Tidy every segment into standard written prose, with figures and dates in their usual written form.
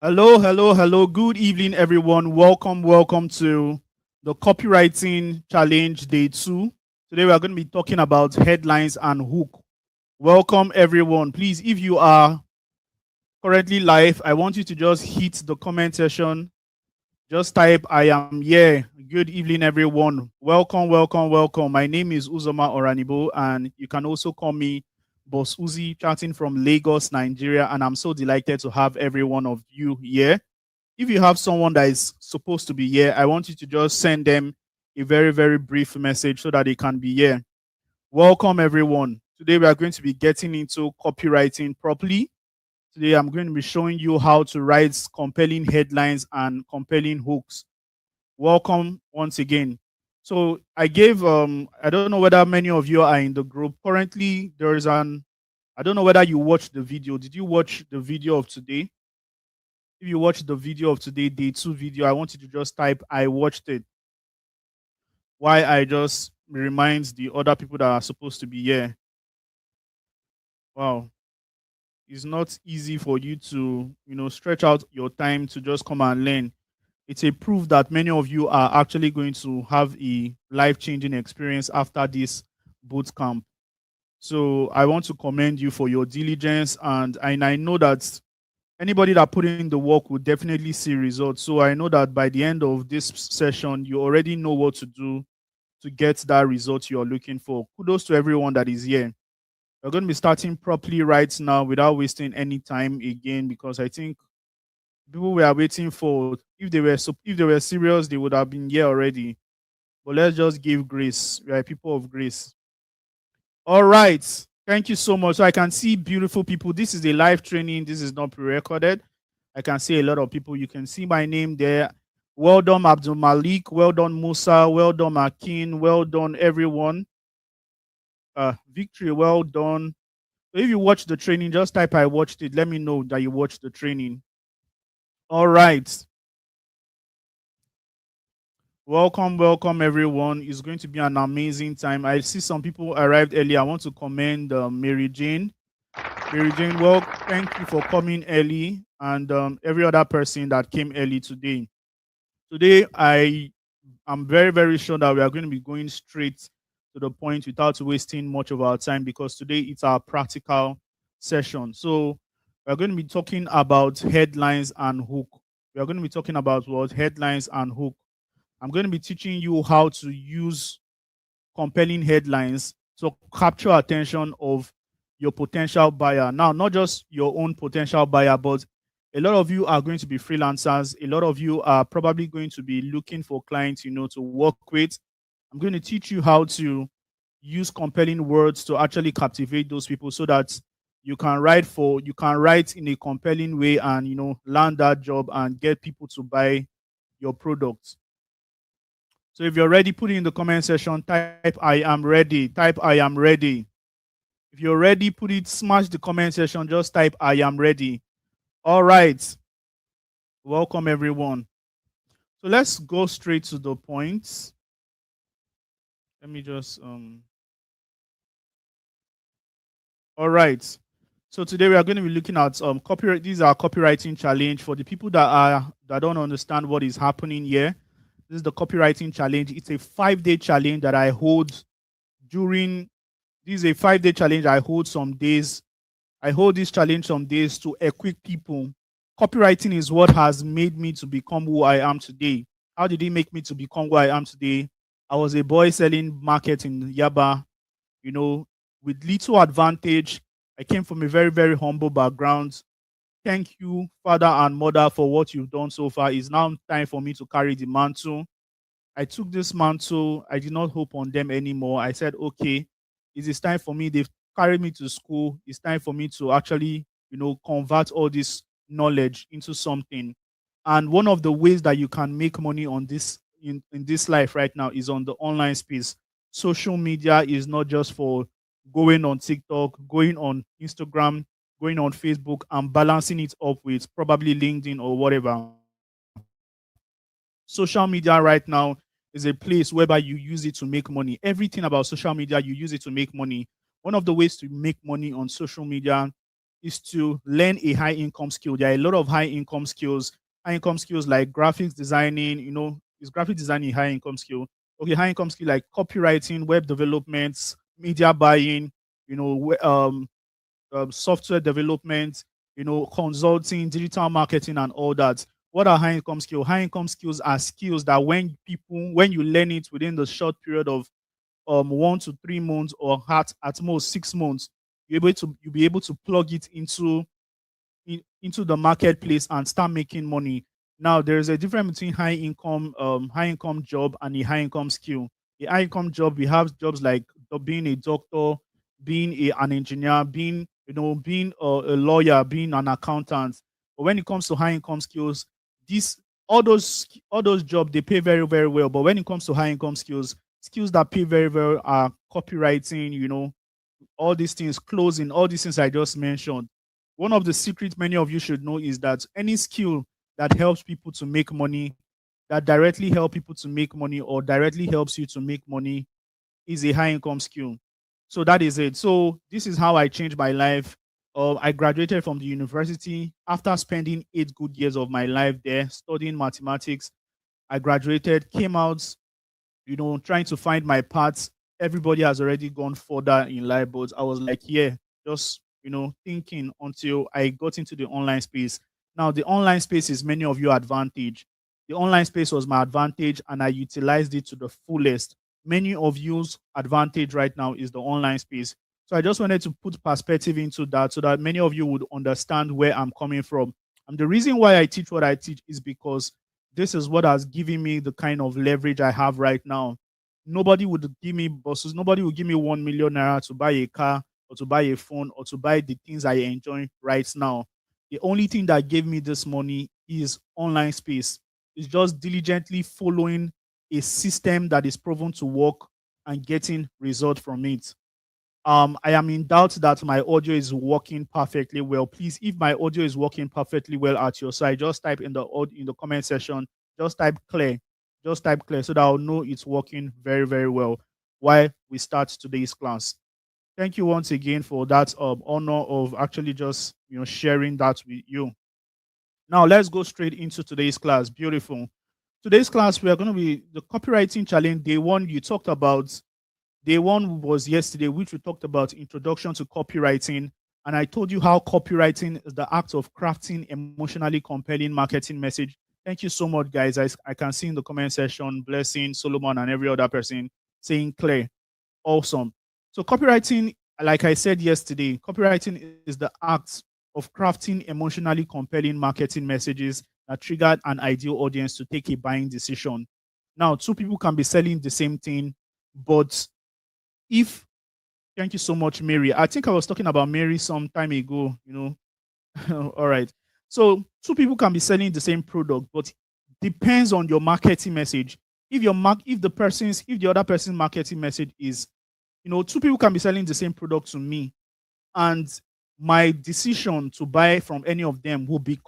Hello, hello, hello. Good evening, everyone. Welcome to the Copywriting Challenge Day 2. Today, we are going to be talking about headlines and hook. Welcome, everyone. Please, if you are currently live, I want you to just hit the comment section. Just type, I am here. Good evening, everyone. Welcome. My name is Uzoma Oranibo, and you can also call me Boss Uzi, chatting from Lagos, Nigeria. And I'm so delighted to have every one of you here. If you have someone that is supposed to be here, I want you to just send them a very, very brief message so that they can be here. Welcome, everyone. Today, we are going to be getting into copywriting properly. Today, I'm going to be showing you how to write compelling headlines and compelling hooks. Welcome once again. So, I don't know whether many of you are in the group. Currently, I don't know whether you watched the video. Did you watch the video of today? If you watch the video of today, day 2 video, I want you to just type I watched it. Why I just reminds the other people that are supposed to be here. Wow. It's not easy for you to, stretch out your time to just come and learn. It's a proof that many of you are actually going to have a life-changing experience after this boot camp. So I want to commend you for your diligence, and I know that anybody that put in the work will definitely see results. So I know that by the end of this session, you already know what to do to get that result you're looking for. Kudos to everyone that is here. We're going to be starting properly right now without wasting any time again, because I think people we are waiting for, if they were serious, they would have been here already. But let's just give grace. We are people of grace. All right. Thank you so much. So I can see beautiful people. This is a live training. This is not pre-recorded. I can see a lot of people. You can see my name there. Well done, Abdul Malik. Well done, Musa. Well done, Akin. Well done, everyone. Victory. Well done. So if you watch the training, just type I watched it. Let me know that you watched the training. All right. Welcome, everyone. It's going to be an amazing time. I see some people arrived early. I want to commend Mary Jane. Mary Jane, well, thank you for coming early, and every other person that came early today. Today, I am very, very sure that we are going to be going straight to the point without wasting much of our time, because today it's our practical session. So we're going to be talking about headlines and hook. We are going to be talking about what headlines and hook. I'm going to be teaching you how to use compelling headlines to capture attention of your potential buyer. Now, not just your own potential buyer, but a lot of you are going to be freelancers. A lot of you are probably going to be looking for clients, to work with. I'm going to teach you how to use compelling words to actually captivate those people, so that you can write in a compelling way and land that job and get people to buy your product. So if you're ready, put it in the comment section. Type I am ready. Type I am ready. If you're ready, smash the comment section. Just type I am ready. All right. Welcome, everyone. So let's go straight to the point. Let me just All right. So today we are going to be looking at copyright. These are copywriting challenge for the people that don't understand what is happening here. This is the copywriting challenge. It's a 5-day challenge that I hold during. This is a 5-day challenge I hold some days. I hold this challenge some days to equip people. Copywriting is what has made me to become who I am today. How did it make me to become who I am today? I was a boy selling market in Yaba, with little advantage. I came from a very, very humble background. Thank you, father and mother, for what you've done so far. It's now time for me to carry the mantle. I took this mantle. I did not hope on them anymore. I said, okay, it is time for me. They've carried me to school. It's time for me to actually, convert all this knowledge into something. And one of the ways that you can make money on this in this life right now is on the online space. Social media is not just for going on TikTok, going on Instagram, going on Facebook, and balancing it up with probably LinkedIn or whatever. Social media right now is a place whereby you use it to make money. Everything about social media, you use it to make money. One of the ways to make money on social media is to learn a high income skill. There are a lot of high income skills like graphics designing. Is graphic designing a high income skill? Okay, high income skill like copywriting, web development, media buying, you know, software development, consulting, digital marketing, and all that. What are high income skills? High income skills are skills that when you learn it within the short period of 1 to 3 months, or at most 6 months, you'll be able to plug it into the marketplace and start making money. Now, there is a difference between high income job and a high income skill. A high income job, we have jobs like being a doctor, being an engineer, being a lawyer, being an accountant. But when it comes to high income skills, these all those jobs, they pay very very well. But when it comes to high income skills, skills that pay very well are copywriting, all these things, closing, all these things I just mentioned. One of the secrets many of you should know is that any skill that helps people to make money, that directly help people to make money, or directly helps you to make money, is a high income skill. So that is it. So this is how I changed my life. I graduated from the university after spending 8 good years of my life there studying mathematics. I graduated, came out, trying to find my paths. Everybody has already gone further in life, but I was like, yeah, just, thinking until I got into the online space. Now, the online space is many of your advantage. The online space was my advantage, and I utilized it to the fullest. Many of you's advantage right now is the online space. So I just wanted to put perspective into that so that many of you would understand where I'm coming from. And the reason why I teach what I teach is because this is what has given me the kind of leverage I have right now. Nobody would give me bosses, nobody would give me 1 million naira to buy a car or to buy a phone or to buy the things I enjoy right now. The only thing that gave me this money is online space. It's just diligently following a system that is proven to work and getting result from it. I am in doubt that my audio is working perfectly well. Please, if my audio is working perfectly well at your side, just type in the comment section, just type clear, so that I'll know it's working very very well while we start today's class. Thank you once again for that honor of actually just sharing that with you. Now let's go straight into today's class. Beautiful. Today's class, we are going to be the copywriting challenge. Day one, you talked about. Day one was yesterday, which we talked about introduction to copywriting. And I told you how copywriting is the act of crafting emotionally compelling marketing message. Thank you so much, guys. I can see in the comment section, Blessing, Solomon, and every other person saying clear. Awesome. So copywriting, like I said yesterday, copywriting is the act of crafting emotionally compelling marketing messages that trigger an ideal audience to take a buying decision. Now, two people can be selling the same thing, but if thank you so much, Mary. I think I was talking about Mary some time ago, All right. So two people can be selling the same product, but depends on your marketing message. If the other person's marketing message is, two people can be selling the same product to me, and my decision to buy from any of them will be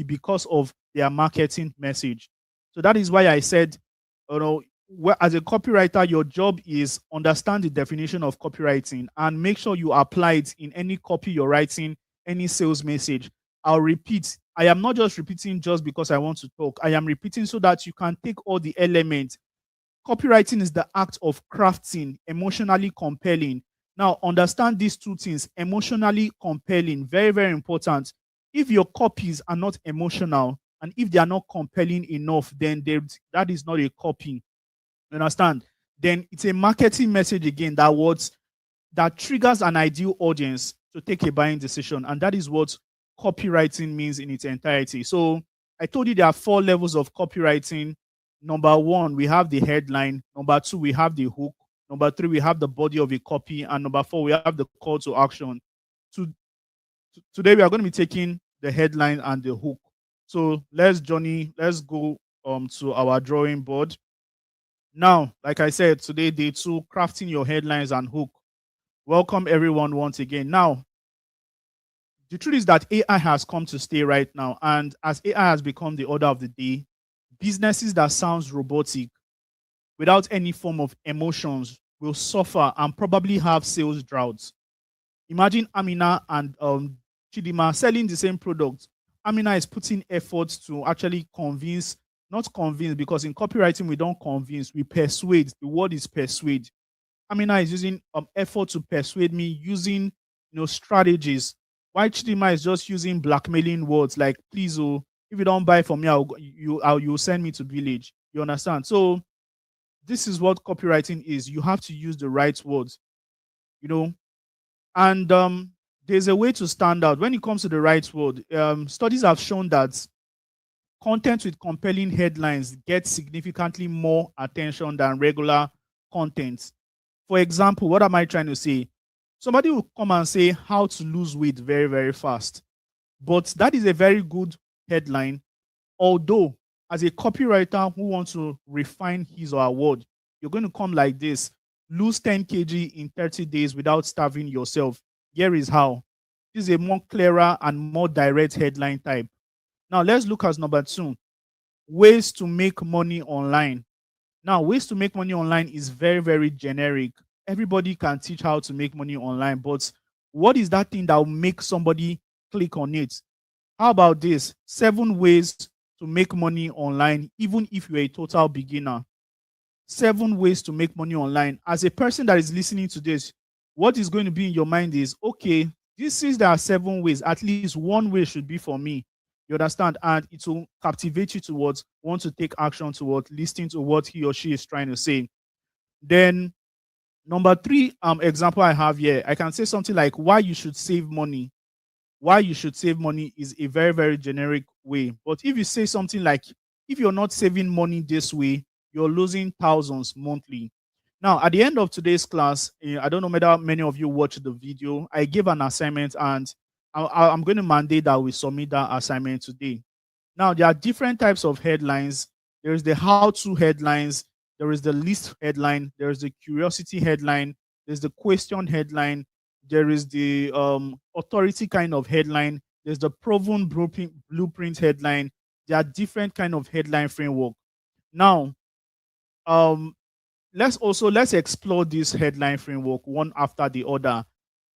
because of their marketing message. So that is why I said, as a copywriter, your job is understand the definition of copywriting and make sure you apply it in any copy you're writing, any sales message. I'll repeat. I am not just repeating just because I want to talk. I am repeating so that you can take all the elements. Copywriting is the act of crafting emotionally compelling. Now, understand these two things. Emotionally compelling, very, very important. If your copies are not emotional and if they are not compelling enough, then that is not a copy. You understand? Then it's a marketing message again that triggers an ideal audience to take a buying decision. And that is what copywriting means in its entirety. So I told you there are 4 levels of copywriting. Number 1, we have the headline. Number 2, we have the hook. Number 3, we have the body of a copy. And number 4, we have the call to action. Today, we are going to be taking the headline and the hook. So let's go to our drawing board. Now, like I said, today, day 2, crafting your headlines and hook. Welcome everyone once again. Now, the truth is that AI has come to stay right now. And as AI has become the order of the day, businesses that sounds robotic without any form of emotions will suffer and probably have sales droughts. Imagine Amina and Chidima selling the same product. Amina is putting effort to actually convince, not convince, because in copywriting we don't convince, we persuade. The word is persuade. Amina is using effort to persuade me using strategies. Why Chidima is just using blackmailing words like please oh, if you don't buy from me, you'll send me to village. You understand? So this is what copywriting is. You have to use the right words, you know, and there's a way to stand out when it comes to the right word. Studies have shown that content with compelling headlines gets significantly more attention than regular content. For example, what am I trying to say? Somebody will come and say how to lose weight very, very fast. But that is a very good headline. Although, as a copywriter who wants to refine his or her word, you're going to come like this: lose 10 kg in 30 days without starving yourself. Here is how. This is a more clearer and more direct headline type. Now, let's look at number 2: ways to make money online. Now, ways to make money online is very, very generic. Everybody can teach how to make money online, but what is that thing that will make somebody click on it? How about this? 7 ways to make money online, even if you're a total beginner. 7 ways to make money online. As a person that is listening to this, what is going to be in your mind is, okay, this is there are 7 ways. At least one way should be for me. You understand? And it will captivate you towards want to take action towards listening to what he or she is trying to say. Then number 3 example I have here, I can say something like why you should save money. Why you should save money is a very, very generic way. But if you say something like, if you're not saving money this way, you're losing thousands monthly. Now, at the end of today's class, I don't know whether many of you watched the video. I gave an assignment, and I'm going to mandate that we submit that assignment today. Now, there are different types of headlines. There is the how-to headlines. There is the list headline. There is the curiosity headline. There's the question headline. There is the authority kind of headline. There's the proven blueprint headline. There are different kind of headline framework. Now, let's explore this headline framework one after the other.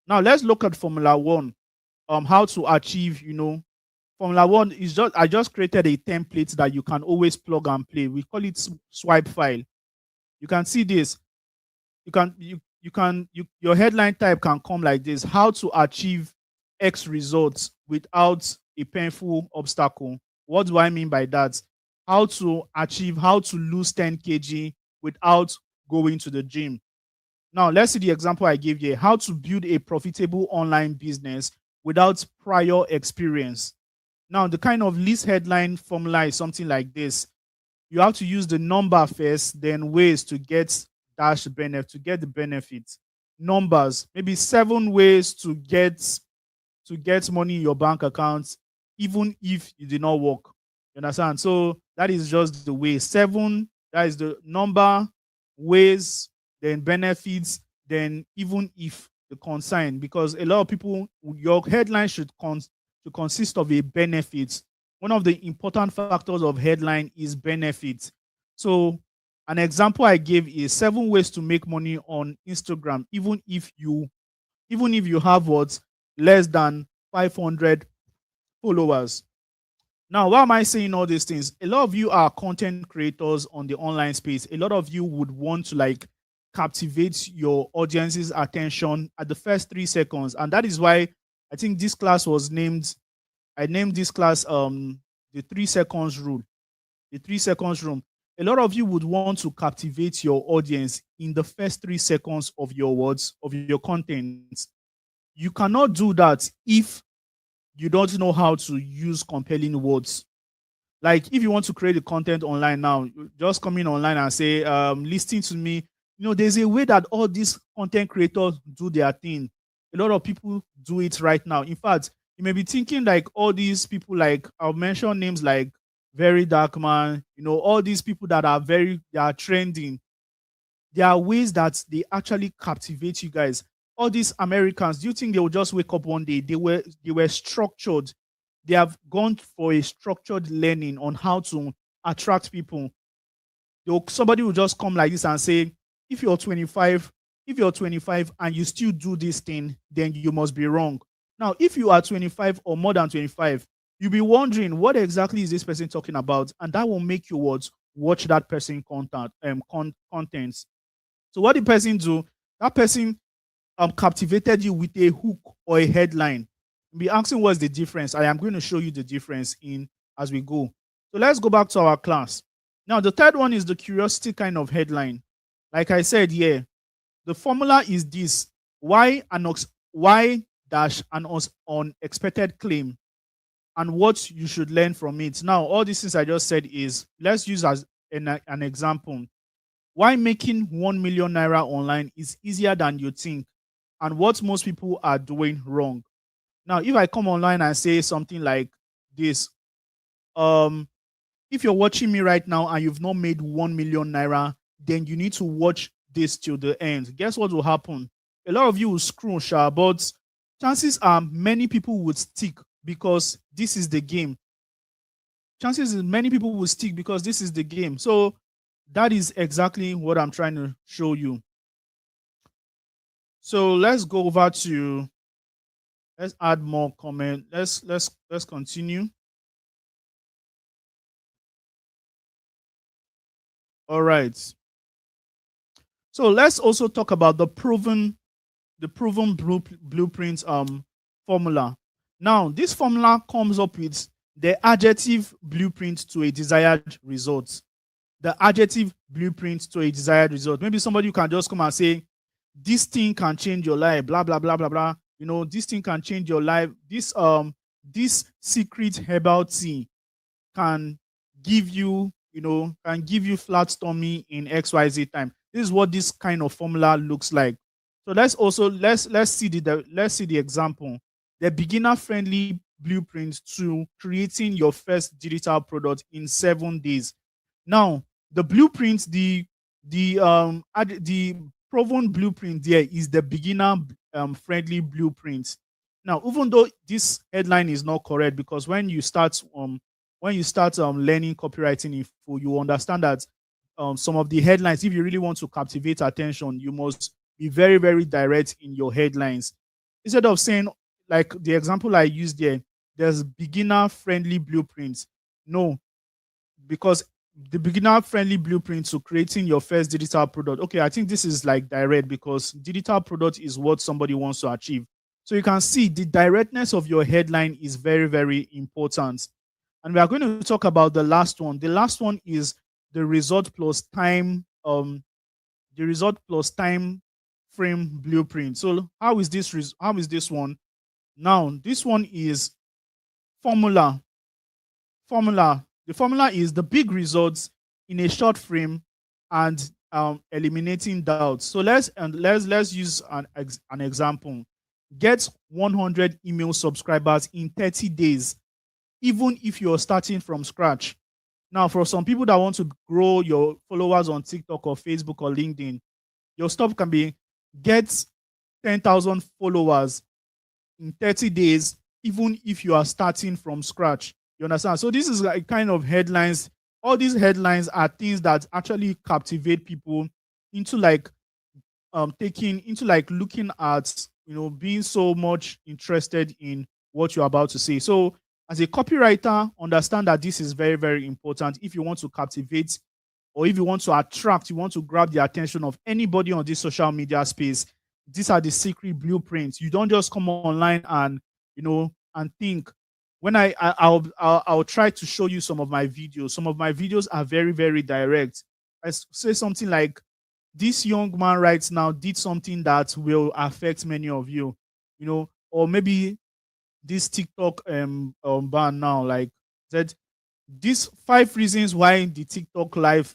Now, let's look at Formula 1. How to achieve, Formula 1 is I just created a template that you can always plug and play. We call it swipe file. You can see this. Your headline type can come like this: how to achieve X results without a painful obstacle. What do I mean by that? How to lose 10 kg without going to the gym. Now, let's see the example I gave here: how to build a profitable online business without prior experience. Now, the kind of list headline formula is something like this. You have to use the number first, then ways to get the benefits. Numbers, maybe 7 ways to get money in your bank account, even if you did not work. You understand? So that is just the way. 7, that is the number, ways, then benefits, then even if the consign. Because a lot of people, your headline should consist of a benefit. One of the important factors of headline is benefit. So an example I gave is 7 ways to make money on Instagram, even if you have what, less than 500 followers. Now, why am I saying all these things? A lot of you are content creators on the online space. A lot of you would want to captivate your audience's attention at the first 3 seconds. And that is why I think this class was named, I named this class the 3 seconds rule. The 3 seconds rule. A lot of you would want to captivate your audience in the first 3 seconds of your words, of your content. You cannot do that if you don't know how to use compelling words. Like if you want to create a content online now, just come in online and say, listen to me. There's a way that all these content creators do their thing. A lot of people do it right now. In fact, you may be thinking like all these people, like I'll mention names like Very Dark Man, all these people that they are trending. There are ways that they actually captivate you guys. All these Americans, do you think they will just wake up one day? They were structured. They have gone for a structured learning on how to attract people. Somebody will just come like this and say, if you're 25 and you still do this thing, then you must be wrong. Now, if you are 25 or more than 25, you'll be wondering what exactly is this person talking about, and that will make you watch that person contents. So what the person do? That person captivated you with a hook or a headline. Be asking what's the difference. I am going to show you the difference in as we go. So let's go back to our class. Now, the third one is the curiosity kind of headline. Like I said, yeah, the formula is this: why dash an unexpected claim and what you should learn from it. Now, all these things I just said is, let's use as an example. Why making 1 million naira online is easier than you think, and what most people are doing wrong. Now, if I come online and say something like this, if you're watching me right now and you've not made 1 million naira, then you need to watch this till the end. Guess what will happen? A lot of you will screw, but chances are many people would stick because this is the game. Chances is many people will stick because this is the game. So that is exactly what I'm trying to show you. So let's go over to, let's add more comment. Let's continue. All right. So let's also talk about the proven blueprint formula. Now, this formula comes up with the adjective blueprint to a desired result. The adjective blueprint to a desired result. Maybe somebody can just come and say, this thing can change your life, blah blah blah blah blah. You know, this thing can change your life. This secret herbal tea can give you, can give you flat tummy in XYZ time. This is what this kind of formula looks like. So let's see the example. The beginner friendly blueprint to creating your first digital product in 7 days. Now, the blueprint, the proven blueprint there is the beginner friendly blueprint. Now, even though this headline is not correct, because when you start learning copywriting info, you understand that some of the headlines, if you really want to captivate attention, you must be very, very direct in your headlines. Instead of saying, like the example I used there, there's beginner friendly blueprints. No, because the beginner friendly blueprint to creating your first digital product. Okay, I think this is like direct because digital product is what somebody wants to achieve. So you can see the directness of your headline is very, very important. And we are going to talk about the last one. The last one is the result plus time, the result plus time frame blueprint. So how is this one? Now, this one is formula. The formula is the big results in a short frame and eliminating doubts. So let's use an example. Get 100 email subscribers in 30 days, even if you're starting from scratch. Now, for some people that want to grow your followers on TikTok or Facebook or LinkedIn, your stop can be get 10,000 followers in 30 days, even if you are starting from scratch. You understand? So this is like kind of headlines. All these headlines are things that actually captivate people into like looking at, being so much interested in what you're about to say. So as a copywriter, understand that this is very, very important if you want to captivate, or if you want to attract, you want to grab the attention of anybody on this social media space. These are the secret blueprints. You don't just come online and and think. When I'll try to show you some of my videos. Some of my videos are very, very direct. I say something like, this young man right now did something that will affect many of you, or maybe this TikTok ban now, like that, these 5 reasons why the TikTok live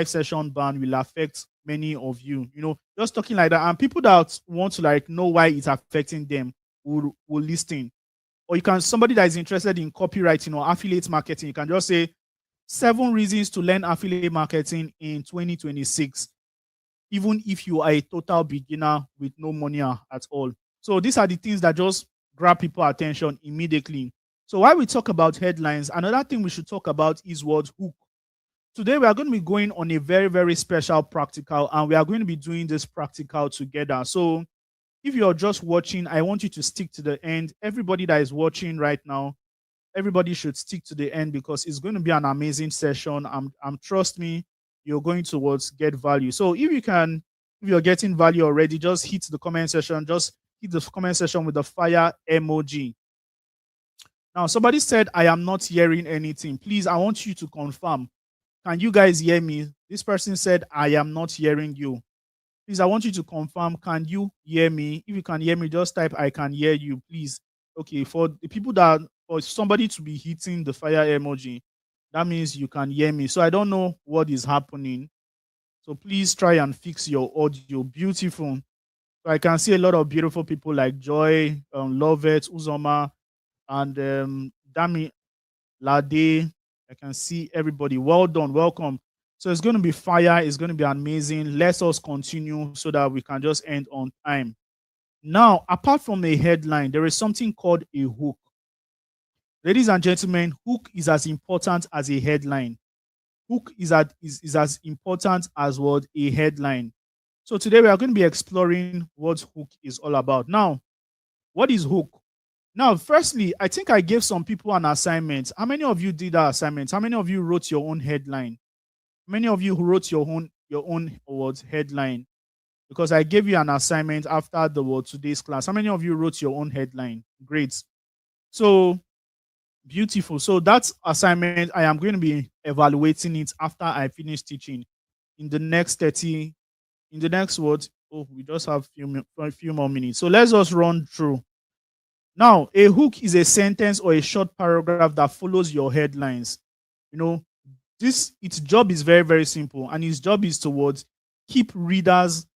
session ban will affect many of you. Just talking like that, and people that want to like know why it's affecting them will listen. Or you can, somebody that is interested in copywriting or affiliate marketing, you can just say 7 reasons to learn affiliate marketing in 2026, even if you are a total beginner with no money at all. So these are the things that just grab people attention immediately. So while we talk about headlines, another thing we should talk about is what hook. Today we are going to be going on a very, very special practical, and we are going to be doing this practical together. So If you're just watching, I want you to stick to the end. Everybody that is watching right now, everybody should stick to the end because it's going to be an amazing session. I'm trust me, you're going towards get value. So if you're getting value already, just hit the comment section. Just hit the comment section with the fire emoji. Now, somebody said, I am not hearing anything. Please, I want you to confirm. Can you guys hear me? This person said, I am not hearing you. Please, I want you to confirm. Can you hear me? If you can hear me, just type, I can hear you, please. Okay, for the people for somebody to be hitting the fire emoji, that means you can hear me. So I don't know what is happening. So please try and fix your audio. Beautiful. So I can see a lot of beautiful people like Joy, Lovett, Uzoma, and Dami Lade. I can see everybody. Well done. Welcome. So it's going to be fire. It's going to be amazing. Let us continue so that we can just end on time. Now, apart from a headline, there is something called a hook. Ladies and gentlemen, hook is as important as a headline. Hook is as important as what a headline. So today we are going to be exploring what hook is all about. Now, what is hook? Now, firstly, I think I gave some people an assignment. How many of you did that assignment? How many of you wrote your own headline? How many of you who wrote your own words headline? Because I gave you an assignment after today's class. How many of you wrote your own headline? Great. So beautiful. So that assignment, I am going to be evaluating it after I finish teaching in the next 30, in the next what? Oh, we just have a few more minutes. So let's just run through. Now, a hook is a sentence or a short paragraph that follows your headlines. You know, its job is very, very simple, and its job is towards keep readers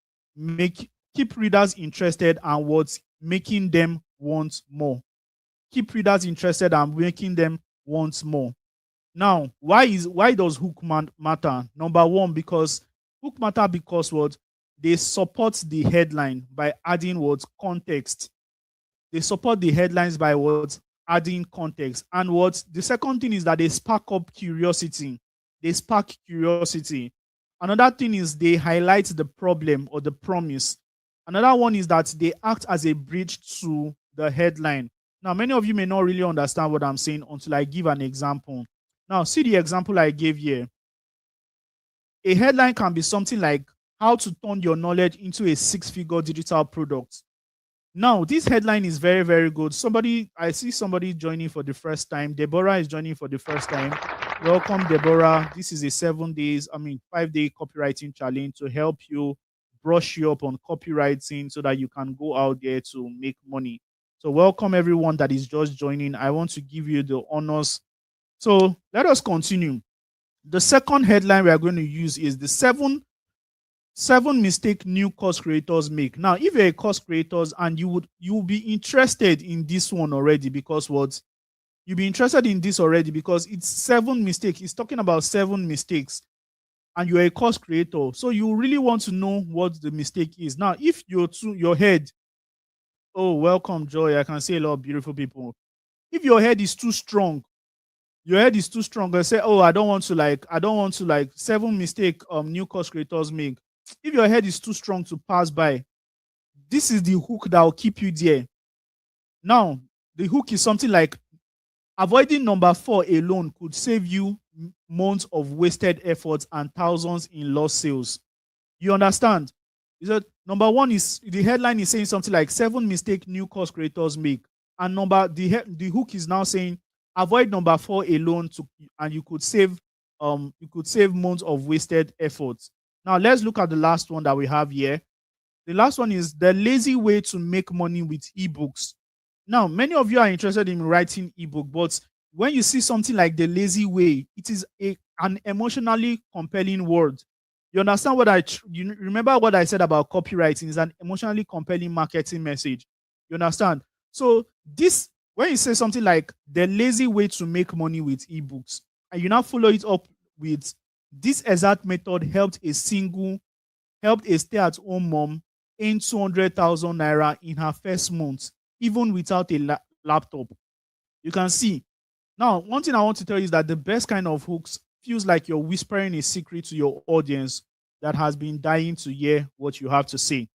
interested and what's making them want more. Keep readers interested and making them want more. Now, why does hook matter? Number one, because hook matter because what they support the headline by adding what context. They support the headlines by what adding context. And what the second thing is that they spark up curiosity. They spark curiosity. Another thing is they highlight the problem or the promise. Another one is that they act as a bridge to the headline. Now, many of you may not really understand what I'm saying until I give an example. Now, see the example I gave here. A headline can be something like how to turn your knowledge into a six-figure digital product. Now, this headline is very, very good. I see somebody joining for the first time. Deborah is joining for the first time. Welcome, Deborah. This is a 5-day copywriting challenge to help you brush you up on copywriting so that you can go out there to make money. So welcome everyone that is just joining. I want to give you the honors. So let us continue. The second headline we are going to use is the seven mistakes new course creators make. Now, if you're a course creator and you will be interested in this one already because you'll be interested in this already because it's 7 mistakes. It's talking about 7 mistakes, and you're a course creator, so you really want to know what the mistake is. Now, if your head, oh, welcome, Joy. I can see a lot of beautiful people. If your head is too strong, I say, oh, I don't want to like 7 mistakes new course creators make. If your head is too strong to pass by, this is the hook that will keep you there. Now, the hook is something like avoiding number 4 alone could save you months of wasted efforts and thousands in lost sales. You understand? Is that number 1 is the headline is saying something like 7 mistakes new course creators make, and the hook is now saying avoid number 4 alone and you could save months of wasted efforts. Now let's look at the last one that we have here. The last one is the lazy way to make money with ebooks. Now, many of you are interested in writing ebook, but when you see something like the lazy way, it is an emotionally compelling word. You understand you remember what I said about copywriting is an emotionally compelling marketing message. You understand? So when you say something like the lazy way to make money with ebooks, and you now follow it up with this exact method helped a stay-at-home mom earn 200,000 naira in her first month, even without a laptop. You can see. Now, one thing I want to tell you is that the best kind of hooks feels like you're whispering a secret to your audience that has been dying to hear what you have to say.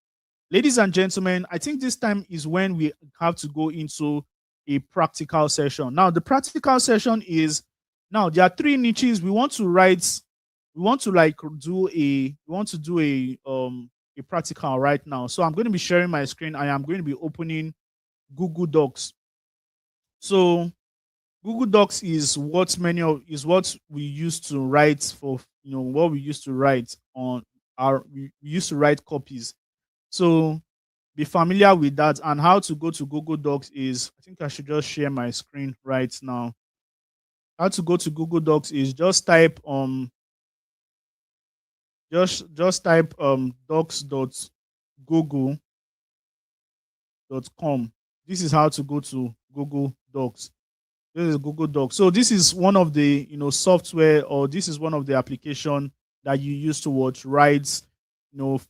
Ladies and gentlemen, I think this time is when we have to go into a practical session. Now, the practical session is, now there are three niches we want to write. We want to like do a we want to do a practical right now. So I'm going to be sharing my screen. I am going to be opening Google Docs. So Google Docs is what we used to write for, what we used to write on we used to write copies. So be familiar with that, and how to go to Google Docs is, I think I should just share my screen right now. How to go to Google Docs is just type just type docs.google.com. This is how to go to Google Docs. This is Google Docs. So this is one of the software, or this is one of the application that you use to write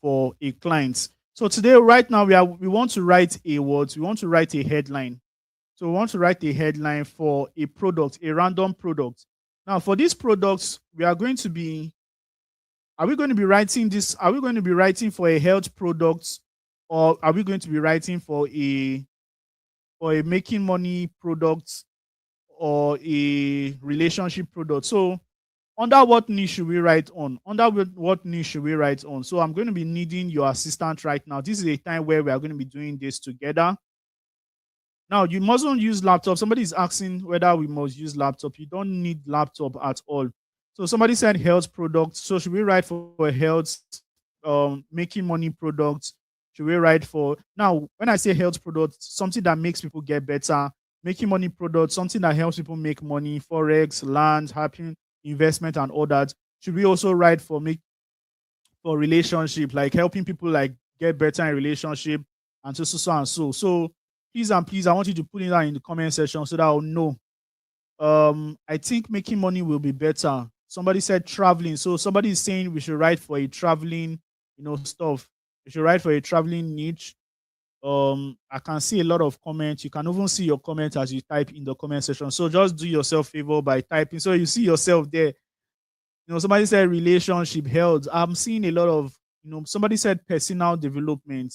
for a client. So today, right now, we want to write a what? We want to write a headline. So we want to write a headline for a product, a random product. Now, for these products, we are going to be. Are we going to be writing this? Are we going to be writing for a health product, or are we going to be writing for a making money product, or a relationship product? So under what niche should we write on? What niche should we write on? So I'm going to be needing your assistant right now. This is a time where we are going to be doing this together. Now, you mustn't use laptop. Somebody is asking whether we must use laptop. You don't need laptop at all. So somebody said health products. So should we write for a health making money products? Should we write for, now when I say health products, something that makes people get better, making money products, something that helps people make money, forex, land, happy investment, and all that. Should we also write for relationship, like helping people like get better in relationship, and so and so. So please and please, I want you to put it down in the comment section so that I'll know. I think making money will be better. Somebody said traveling. So somebody is saying we should write for a traveling, stuff. We should write for a traveling niche. I can see a lot of comments. You can even see your comments as you type in the comment section. So just do yourself a favor by typing. So you see yourself there. Somebody said relationship, health. I'm seeing a lot of, somebody said personal development.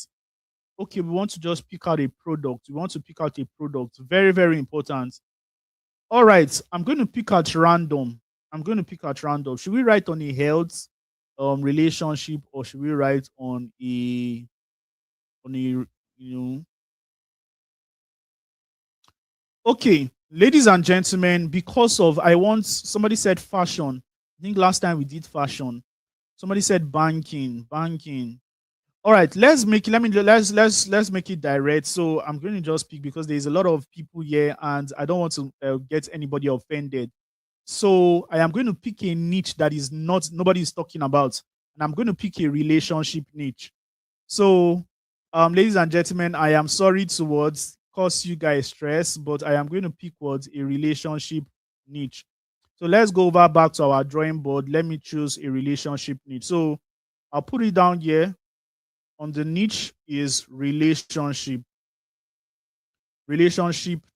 Okay, we want to just pick out a product. We want to pick out a product. Very, very important. All right, I'm going to pick out random. Should we write on a health relationship, or should we write on a you know okay, ladies and gentlemen, because of, somebody said fashion. I think last time we did fashion. Somebody said banking. All right, let's make it. Let's make it direct. So I'm going to just pick, because there's a lot of people here, and I don't want to get anybody offended. So I am going to pick a niche that is not nobody is talking about, and I'm going to pick a relationship niche. So, ladies and gentlemen, I am sorry to cause you guys stress, but I am going to pick a relationship niche. So let's go over back to our drawing board. Let me choose a relationship niche. So I'll put it down here. On the niche is relationship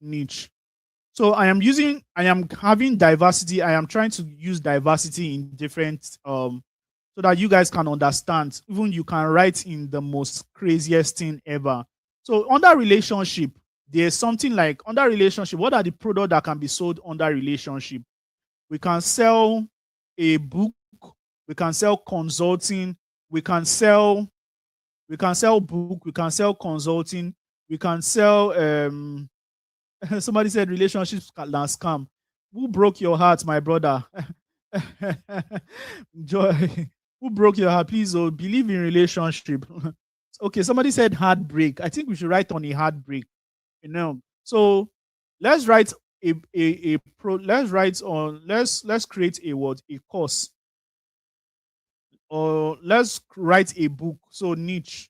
niche. So I am having diversity. I am trying to use diversity in different so that you guys can understand. Even you can write in the most craziest thing ever. So under relationship, there's something like, under relationship, what are the products that can be sold under relationship? We can sell a book, we can sell consulting, we can sell book, we can sell consulting, we can sell somebody said relationships can scam. Who broke your heart, my brother? Joy. Who broke your heart? Please, believe in relationship. Okay, somebody said heartbreak. I think we should write on a heartbreak. So let's write let's create a word, a course, or let's write a book. So niche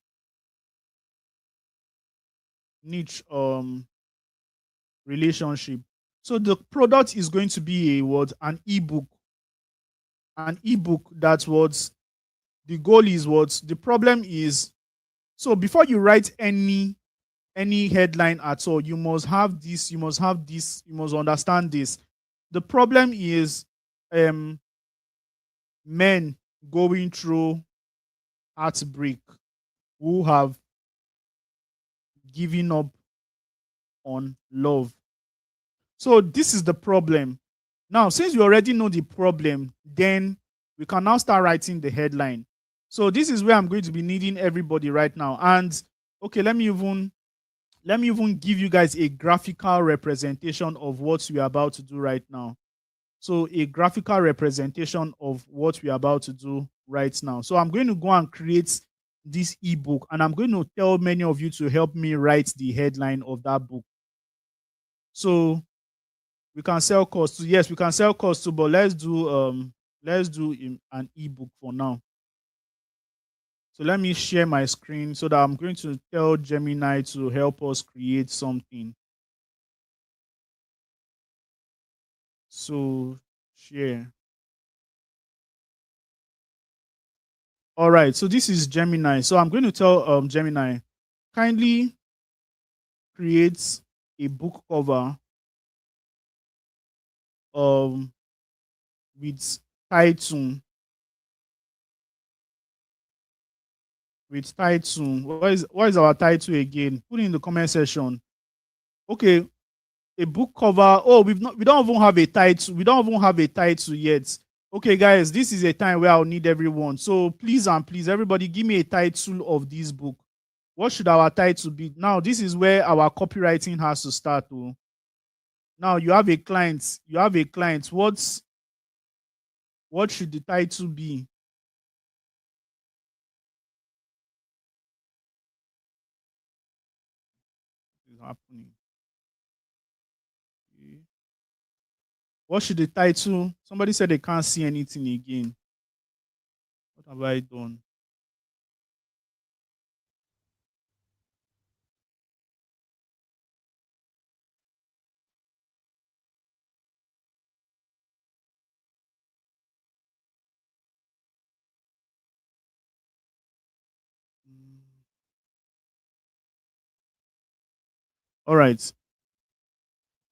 relationship. So the product is going to be an ebook. An ebook. That's what the goal is. What the problem is. So before you write any headline at all, you must have this, you must understand this. The problem is men going through heartbreak, who have giving up on love. So this is the problem. Now, since you already know the problem, then we can now start writing the headline. So this is where I'm going to be needing everybody right now. And okay, let me even give you guys a graphical representation of what we are about to do right now. So a graphical representation of what we are about to do right now. So I'm going to go and create this ebook, and I'm going to tell many of you to help me write the headline of that book. So we can sell course too. Yes, we can sell course too, but let's do an ebook for now. So let me share my screen so that I'm going to tell Gemini to help us create something. So share. All right. So this is Gemini. So I'm going to tell Gemini, kindly create a book cover um with title What is our title again? Put it in the comment section. Okay, a book cover. Oh, we don't even have a title. We don't even have a title yet. Okay, guys, this is a time where I'll need everyone. So please and please, everybody, give me a title of this book. What should our title be? Now, this is where our copywriting has to start. Oh. Now you have a client. You have a client. What should the title be? What is happening? Okay. What should the title? Somebody said they can't see anything again. What have I done? Mm. All right.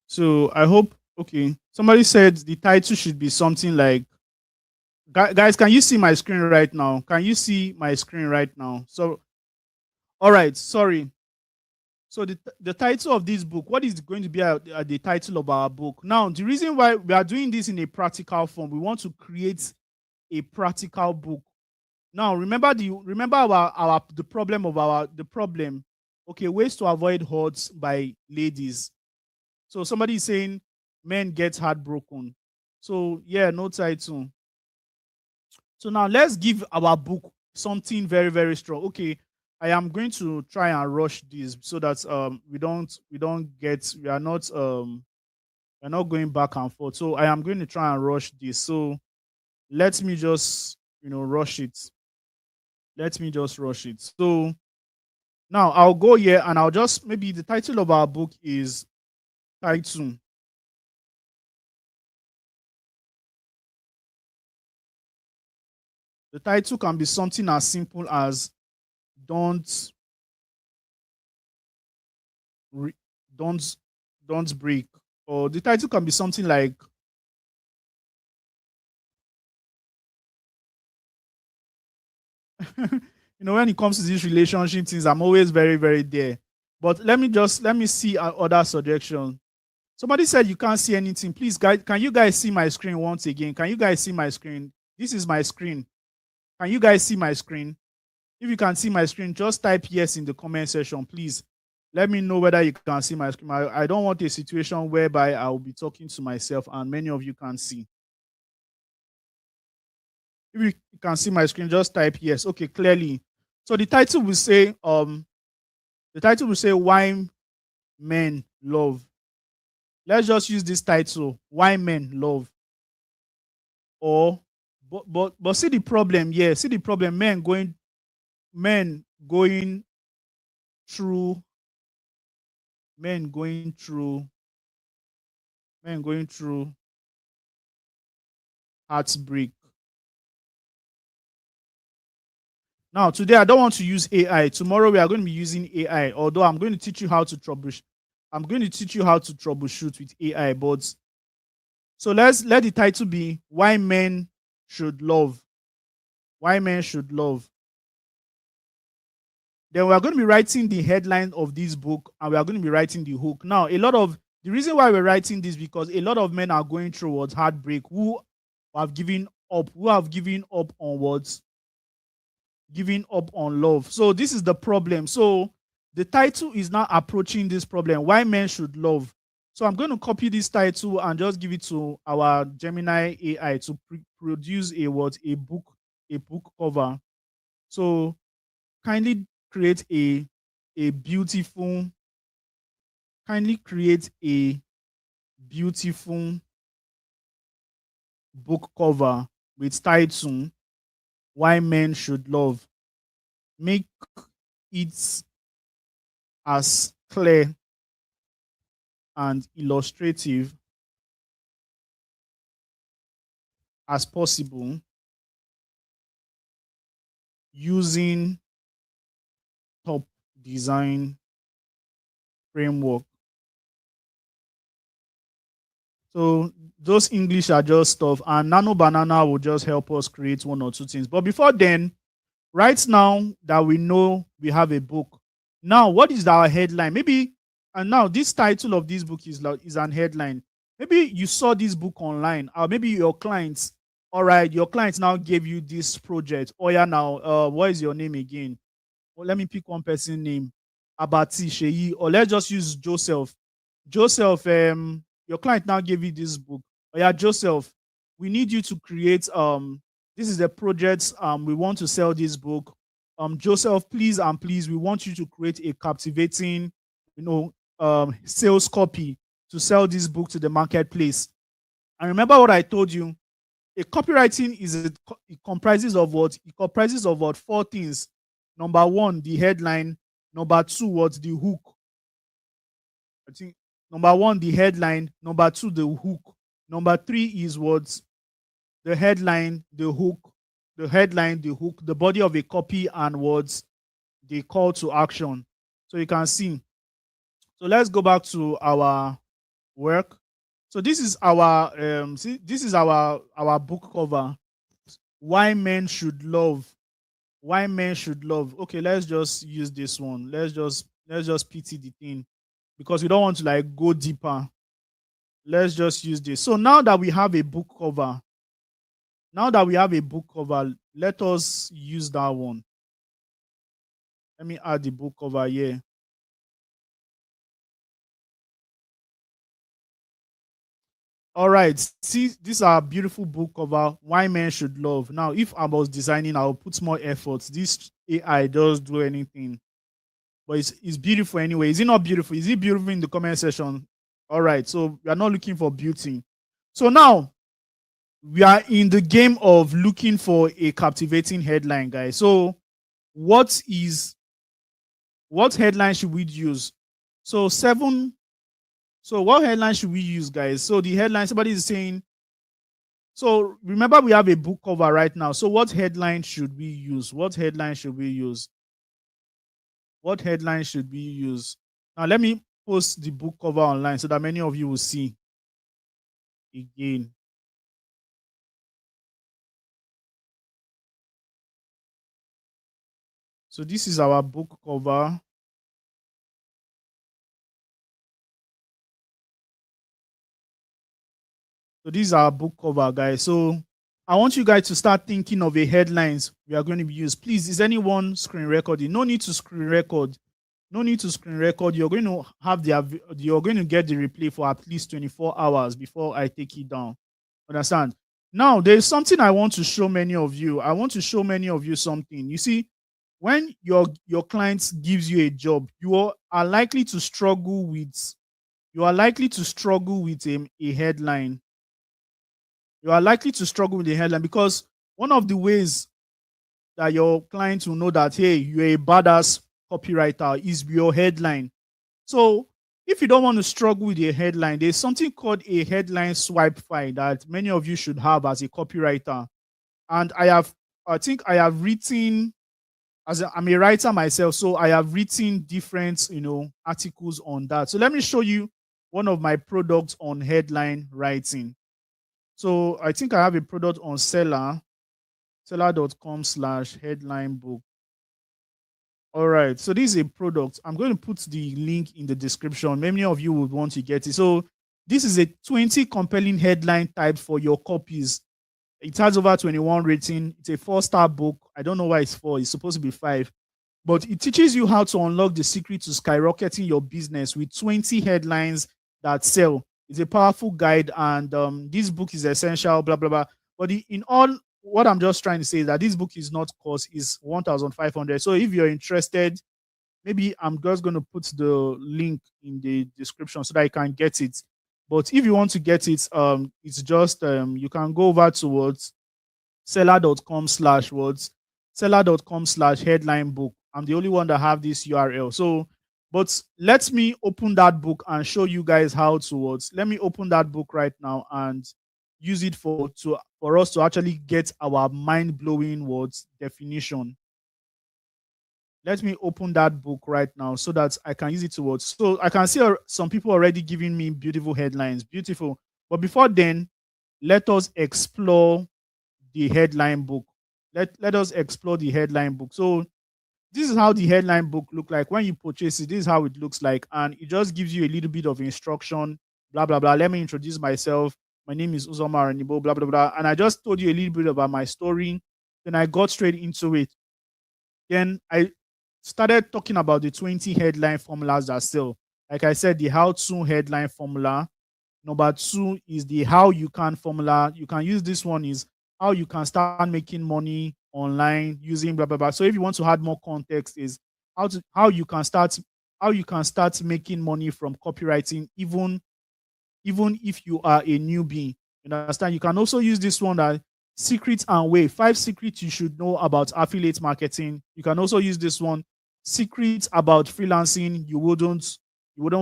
So I hope. Okay. Somebody said the title should be something like. Guys, can you see my screen right now? Can you see my screen right now? So, all right. Sorry. So the title of this book, what is going to be the title of our book? Now, the reason why we are doing this in a practical form, we want to create a practical book. Now, remember our the problem of our the problem. Okay, ways to avoid hurts by ladies. So somebody is saying men get heartbroken. So yeah, no title. So now let's give our book something very, very strong. Okay, I am going to try and rush this so that we are not going back and forth. So I am going to try and rush this. So let me just rush it. Let me just rush it. So now I'll go here and I'll just maybe the title of our book is title. The title can be something as simple as don't re- don't don't break, or the title can be something like when it comes to these relationship things, I'm always very, very there. But let me see other suggestion. Somebody said you can't see anything. Please, guys, can you guys see my screen once again? Can you guys see my screen? This is my screen. Can you guys see my screen? If you can see my screen, just type yes in the comment section, please. Let me know whether you can see my screen. I don't want a situation whereby I will be talking to myself and many of you can't see. If you can see my screen, just type yes. Okay, clearly. So the title will say why men love. Let's just use this title, why men love. Or but see the problem, yeah. See the problem, men going through men going through men going through heartbreak. Now, today I don't want to use AI. Tomorrow we are going to be using AI. Although I'm going to teach you how to troubleshoot. I'm going to teach you how to troubleshoot with AI. But so let's let the title be why men should love. Why men should love. Then we are going to be writing the headline of this book, and we are going to be writing the hook. Now, a lot of the reason why we're writing this, because a lot of men are going through what heartbreak, who have given up, on what, giving up on love. So this is the problem. So the title is now approaching this problem: why men should love. So I'm going to copy this title and just give it to our Gemini AI to produce a book cover. So kindly create a beautiful kindly create a beautiful book cover with title why men should love. Make it as clear and illustrative as possible using top design framework. So those English are just stuff, and Nano Banana will just help us create one or two things. But before then, right now that we know we have a book, now what is our headline? Maybe, and now this title of this book is an headline. Maybe you saw this book online, or maybe your clients. All right, your clients now gave you this project. Oh yeah, now what is your name again? Well, let me pick one person name, Abati Sheyi, or let's just use Joseph. Joseph, your client now gave you this book. Oh yeah, Joseph, we need you to create this is the project, we want to sell this book. Joseph, please and please, we want you to create a captivating, sales copy to sell this book to the marketplace. And remember what I told you, a copywriting it comprises of what? It comprises of what? Four things. Number one, the headline. Number two, what? The hook. I think number one, the headline. Number two, the hook. Number three is what? The headline, the hook. The headline, the hook, the body of a copy, and words, the call to action. So you can see. So let's go back to our work. So this is our this is our book cover. Why men should love. Why men should love. Okay, let's just use this one. Let's just pity the thing, because we don't want to like go deeper. Let's just use this. So now that we have a book cover, let us use that one. Let me add the book cover here. All right, see, these are beautiful book cover. Why men should love. Now, if I was designing, I'll put more effort. This AI does do anything, but it's beautiful anyway. Is it not beautiful? Is it beautiful in the comment section? All right, so we are not looking for beauty. So now we are in the game of looking for a captivating headline, guys. So what headline should we use? So what headline should we use, guys? So the headline, somebody is saying, so remember we have a book cover right now. So what headline should we use? What headline should we use? What headline should we use? Now let me post the book cover online so that many of you will see again. So this is our book cover. So this is our book cover, guys. So I want you guys to start thinking of a headlines we are going to use. Please, is anyone screen recording? No need to screen record. No need to screen record. You're going to you're going to get the replay for at least 24 hours before I take it down. Understand? Now, there's something I want to show many of you. I want to show many of you something. You see, when your client gives you a job, you are likely to struggle with a headline. You are likely to struggle with the headline, because one of the ways that your clients will know that, hey, you're a badass copywriter is your headline. So if you don't want to struggle with a headline, there's something called a headline swipe file that many of you should have as a copywriter. And I think I have written, I'm a writer myself, so I have written different, articles on that. So let me show you one of my products on headline writing. So I think I have a product on seller.com/headline book. All right. So this is a product. I'm going to put the link in the description. Many of you would want to get it. So this is a 20 compelling headline type for your copies. It has over 21 rating. It's a 4-star book. I don't know why it's 4. It's supposed to be 5. But it teaches you how to unlock the secret to skyrocketing your business with 20 headlines that sell. It's a powerful guide, and this book is essential, blah, blah, blah. But in all, what I'm just trying to say is that this book is not cost, is 1,500. So if you're interested, maybe I'm just going to put the link in the description so that you can get it. But if you want to get it, it's just you can go over towards seller.com/words, seller.com/headline book. I'm the only one that have this URL. So, but let me open that book and show you guys how to words. Let me open that book right now and use it for us to actually get our mind-blowing words definition. Let me open that book right now so that I can use it to words. So I can see some people already giving me beautiful headlines. Beautiful. But before then, let us explore the headline book. Let us explore the headline book. So this is how the headline book look like when you purchase it. This is how it looks like, and it just gives you a little bit of instruction. Blah blah blah. Let me introduce myself. My name is Uzoma Aranibo. Blah blah blah. And I just told you a little bit about my story. Then I got straight into it. Then I started talking about the 20 headline formulas that sell. Like I said, the how-to headline formula. Number 2 is the how you can formula. You can use this one is how you can start making money online using blah blah blah. So if you want to add more context, is how you can start making money from copywriting, even if you are a newbie. You understand? You can also use this one that secrets and way 5 secrets you should know about affiliate marketing. You can also use this one, secrets about freelancing you wouldn't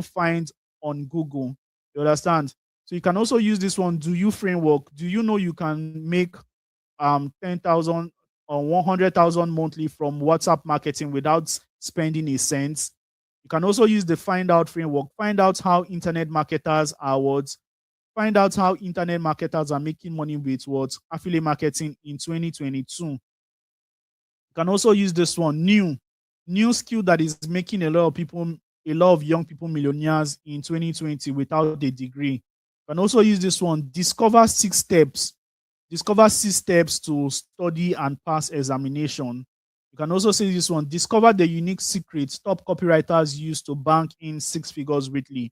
find on Google. You understand? So you can also use this one, do you framework. Do you know you can make 10,000 or 100,000 monthly from WhatsApp marketing without spending a cent? You can also use the find out framework. Find out how internet marketers are what Find out how internet marketers are making money with what affiliate marketing in 2022. You can also use this one, new skill that is making a lot of young people millionaires in 2020 without a degree. You can also use this one, discover 6 steps to study and pass examination. You can also say this one, discover the unique secrets top copywriters use to bank in 6 figures weekly.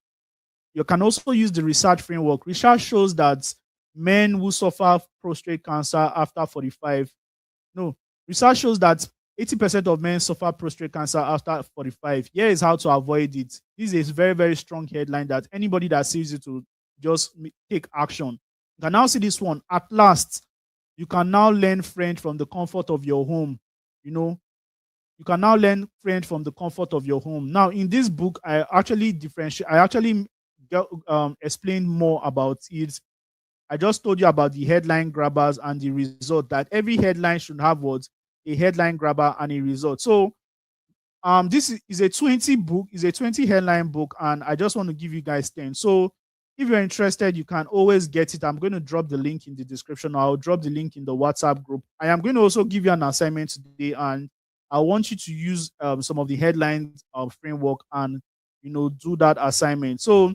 You can also use the research framework. Research shows that men who suffer prostate cancer after 45, no, research shows that 80% of men suffer prostate cancer after 45. Here is how to avoid it. This is a very, very strong headline that anybody that sees it will just take action. You can now see this one. At last, you can now learn French from the comfort of your home. You can now learn French from the comfort of your home. Now, in this book, I actually explained more about it. I just told you about the headline grabbers and the result, that every headline should have what a headline grabber and a result. So this is a 20 headline book, and I just want to give you guys 10. So if you're interested, you can always get it. I'm going to drop the link in the description. I'll drop the link in the WhatsApp group. I am going to also give you an assignment today, and I want you to use some of the headlines framework and do that assignment. So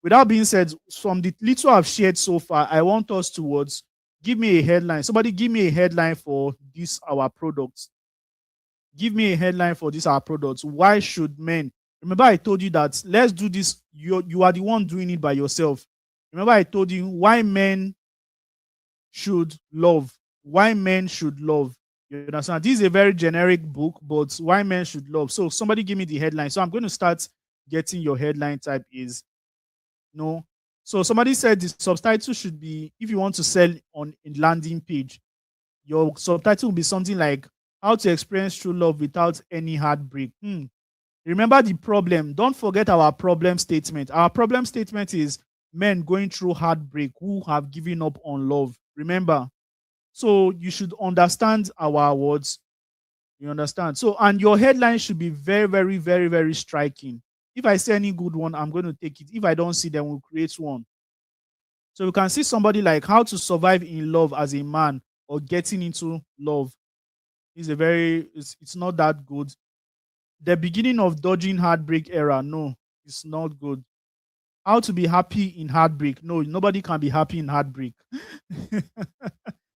with that being said, from the little I've shared so far, I want us towards give me a headline. Somebody give me a headline for this our products. Give me a headline for this our products. Why should men? Remember, I told you that let's do this. You are the one doing it by yourself. Remember, I told you why men should love. Why men should love. You understand? This is a very generic book, but why men should love. So somebody give me the headline. So I'm going to start getting your headline type is no. So somebody said the subtitle should be, if you want to sell on a landing page, your subtitle will be something like how to experience true love without any heartbreak. Remember the problem. Don't forget our problem statement. Our problem statement is men going through heartbreak who have given up on love. Remember. So you should understand our words. You understand? So, and your headline should be very, very, very, very striking. If I see any good one, I'm going to take it. If I don't see them, we'll create one. So you can see somebody like how to survive in love as a man or getting into love. It's not that good. The beginning of dodging heartbreak era. No, it's not good. How to be happy in heartbreak. No, nobody can be happy in heartbreak.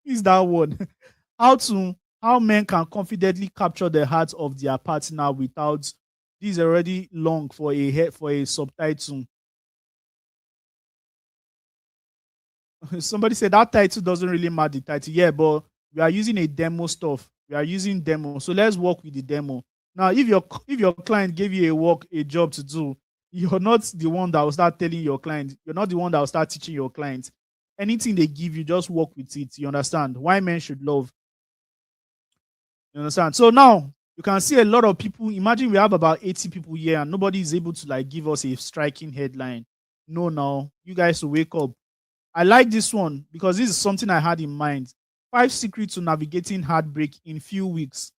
Is that one? How men can confidently capture the hearts of their partner without this is already long for a subtitle. Somebody said that title doesn't really matter the title. Yeah, but we are using a demo stuff. We are using demo. So let's work with the demo. Now, if your client gave you a job to do, you're not the one that will start telling your client. You're not the one that will start teaching your client. Anything they give you, just work with it. You understand? Why men should love. You understand? So now you can see a lot of people. Imagine we have about 80 people here and nobody is able to like give us a striking headline. No, now you guys will wake up. I like this one because this is something I had in mind. 5 secrets to navigating heartbreak in few weeks.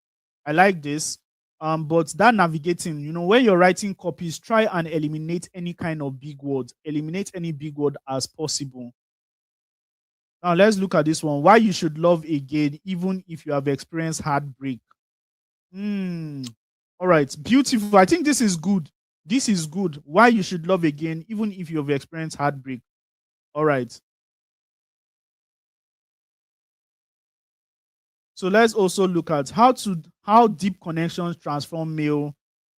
I like this. But that navigating, when you're writing copies, try and eliminate any kind of big words. Eliminate any big word as possible. Now let's look at this one. Why you should love again, even if you have experienced heartbreak. All right, beautiful. I think this is good. This is good. Why you should love again, even if you have experienced heartbreak. All right. So let's also look at how deep connections transform male.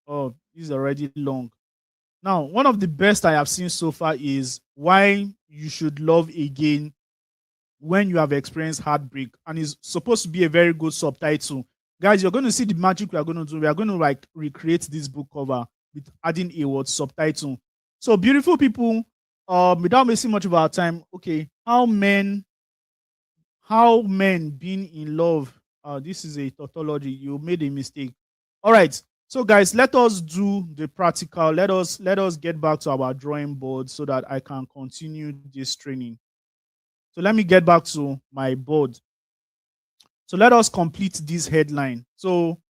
Oh, this is already long. Now, one of the best I have seen so far is why you should love again when you have experienced heartbreak, and it's supposed to be a very good subtitle. Guys, you're going to see the magic we are going to do. We are going to like recreate this book cover with adding a word subtitle. So, beautiful people, without wasting much of our time, okay, how men being in love. This is a tautology. You made a mistake. All right. So, guys, let us do the practical. Let us get back to our drawing board so that I can continue this training. So let me get back to my board. So let us complete this headline. So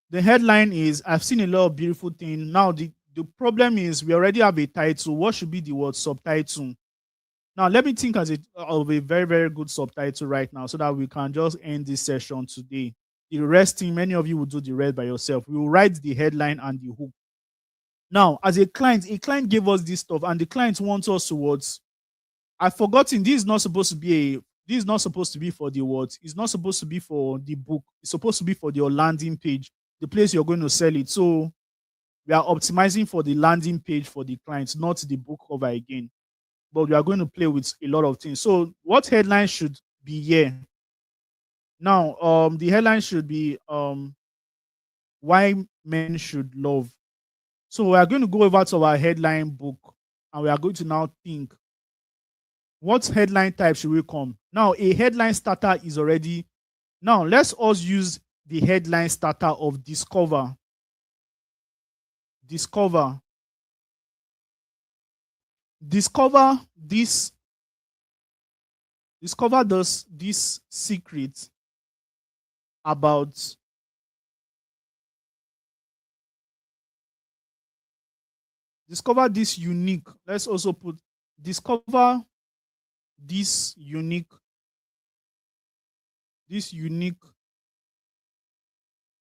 the headline is I've seen a lot of beautiful things. Now the problem is we already have a title. What should be the word subtitle? Now let me think of a very, very good subtitle right now so that we can just end this session today. The resting, many of you will do the rest by yourself. We will write the headline and the hook. Now, as a client gave us this stuff, and the client wants us towards. I've forgotten. This is not supposed to be for the words. It's not supposed to be for the book. It's supposed to be for your landing page, the place you're going to sell it. So we are optimizing for the landing page for the clients, not the book cover again. But we are going to play with a lot of things. So what headline should be here? Now, the headline should be why men should love. So we are going to go over to our headline book, and we are going to now think, what headline type should we come? Now, a headline starter is already. Now, let's us use the headline starter of discover. Discover this. Discover this secret about discover this unique. Let's also put discover this unique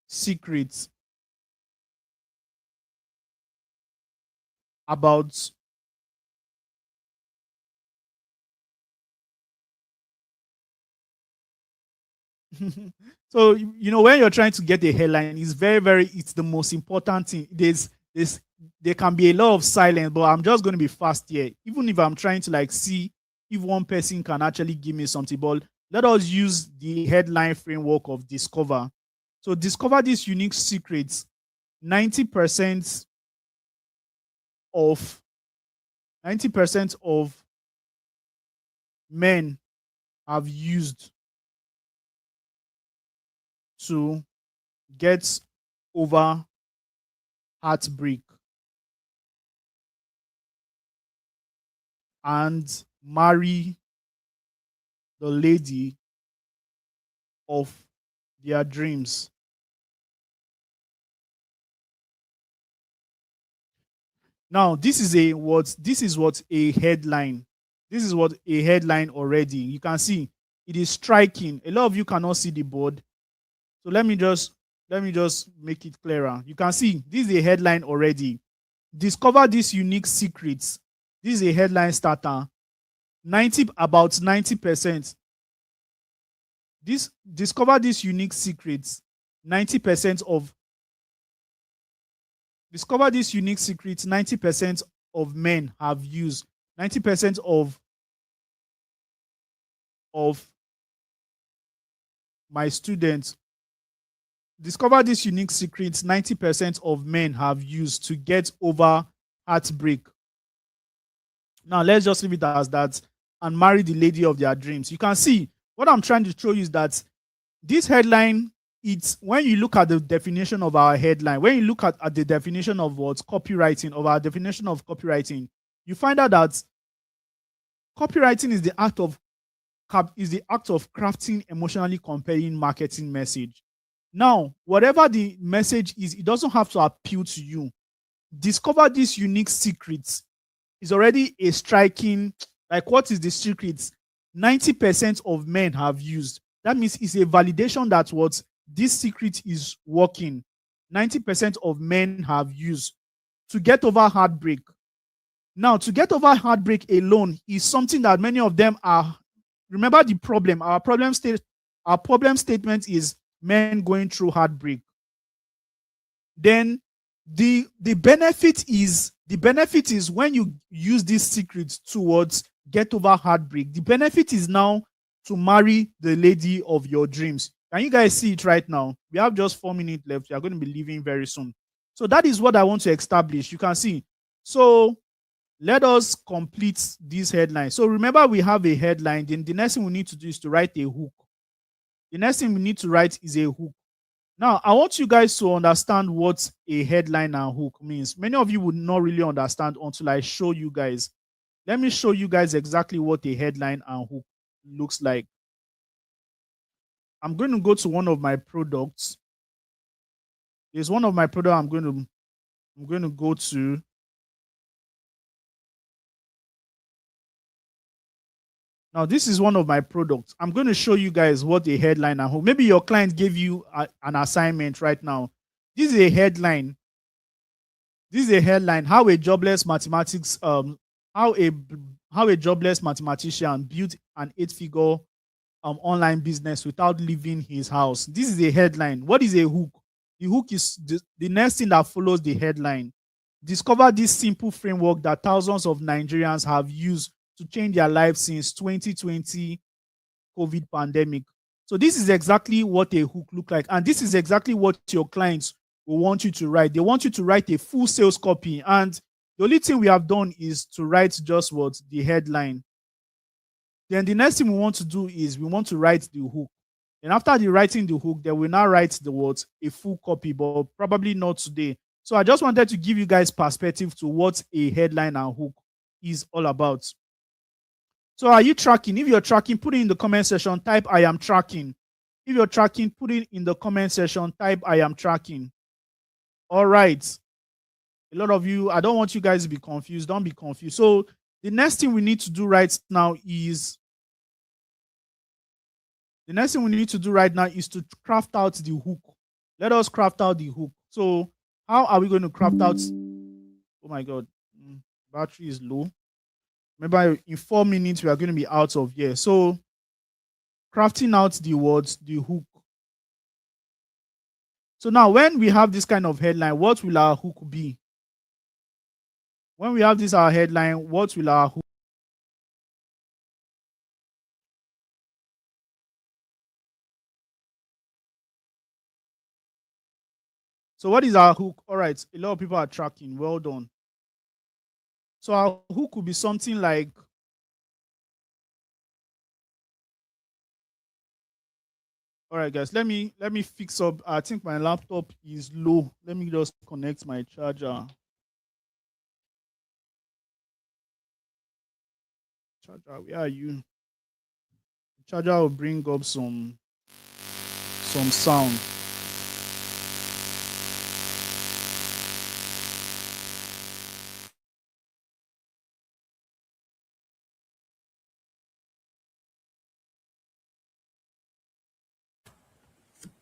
secret about so when you're trying to get a headline, it's the most important thing. There can be a lot of silence, but I'm just going to be fast here. Even if I'm trying to like see if one person can actually give me something, but let us use the headline framework of discover. So discover these unique secrets. 90% of men have used to get over heartbreak and marry the lady of their dreams. Now, this is what a headline. This is what a headline already. You can see it is striking. A lot of you cannot see the board. So let me just let me just make it clearer. You can see this is a headline already. Discover these unique secrets. This is a headline starter. 90%. This discover these unique secrets. 90% of discover these unique secrets. 90% of men have used. 90% of my students discover these unique secrets 90% of men have used to get over heartbreak. Now, let's just leave it as that and marry the lady of their dreams. You can see what I'm trying to show you is that this headline, it's when you look at the definition of our headline, when you look at the definition of what's copywriting, of our definition of copywriting, you find out that copywriting is the act of crafting emotionally compelling marketing message. Now, whatever the message is, it doesn't have to appeal to you. Discover these unique secrets is already a striking, like, what is the secrets? 90% of men have used. That means it's a validation that what this secret is working. 90% of men have used to get over heartbreak. Now, to get over heartbreak alone is something that many of them are. Remember the problem. Our problem statement is men going through heartbreak. Then the benefit is when you use these secrets towards get over heartbreak. The benefit is now to marry the lady of your dreams. Can you guys see it right now? We have just 4 minutes left. We are going to be leaving very soon. So that is what I want to establish. You can see. So let us complete this headline. So remember, we have a headline. Then the next thing we need to do is to write a hook. The next thing we need to write is a hook. Now, I want you guys to understand what a headline and hook means. Many of you would not really understand until I show you guys. Let me show you guys exactly what a headline and hook looks like. I'm going to go to one of my products. There's one of my products I'm going to go to. Now, this is one of my products. I'm going to show you guys what a headline and hook. Maybe your client gave you an assignment right now. This is a headline. This is a headline. How a jobless mathematician built an 8-figure online business without leaving his house. This is a headline. What is a hook? The hook is the next thing that follows the headline. Discover this simple framework that thousands of Nigerians have used to change their lives since 2020 COVID pandemic. So this is exactly what a hook look like. And this is exactly what your clients will want you to write. They want you to write a full sales copy. And the only thing we have done is to write just what the headline. Then the next thing we want to do is we want to write the hook. And after the writing the hook, then we now write the words, a full copy, but probably not today. So I just wanted to give you guys perspective to what a headline and hook is all about. So are you tracking? If you're tracking, put it in the comment section, type I am tracking. If you're tracking, put it in the comment section, type I am tracking. All right. A lot of you, I don't want you guys to be confused. Don't be confused. So the next thing we need to do right now is to craft out the hook. Let us craft out the hook. So how are we going to craft out? Oh my God, battery is low. Remember, in 4 minutes, we are going to be out of here. So crafting out the words, the hook. So now when we have this kind of headline, what will our hook be? When we have this our headline, what will our hook? So what is our hook? All right, a lot of people are tracking. Well done. So our hook could be something like, all right, guys, let me fix up. I think my laptop is low. Let me just connect my charger. Charger, where are you? Charger will bring up some sound.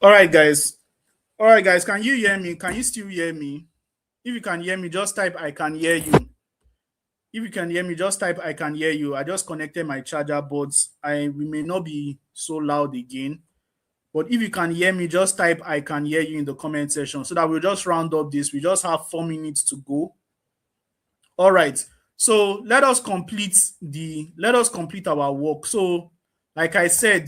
All right, guys. All right, guys, can you hear me? Can you still hear me? If you can hear me, just type I can hear you. If you can hear me, just type I can hear you. I just connected my charger, but we may not be so loud again. But if you can hear me, just type I can hear you in the comment section so that we'll just round up this. We just have 4 minutes to go. All right. So let us complete our work. So, like I said,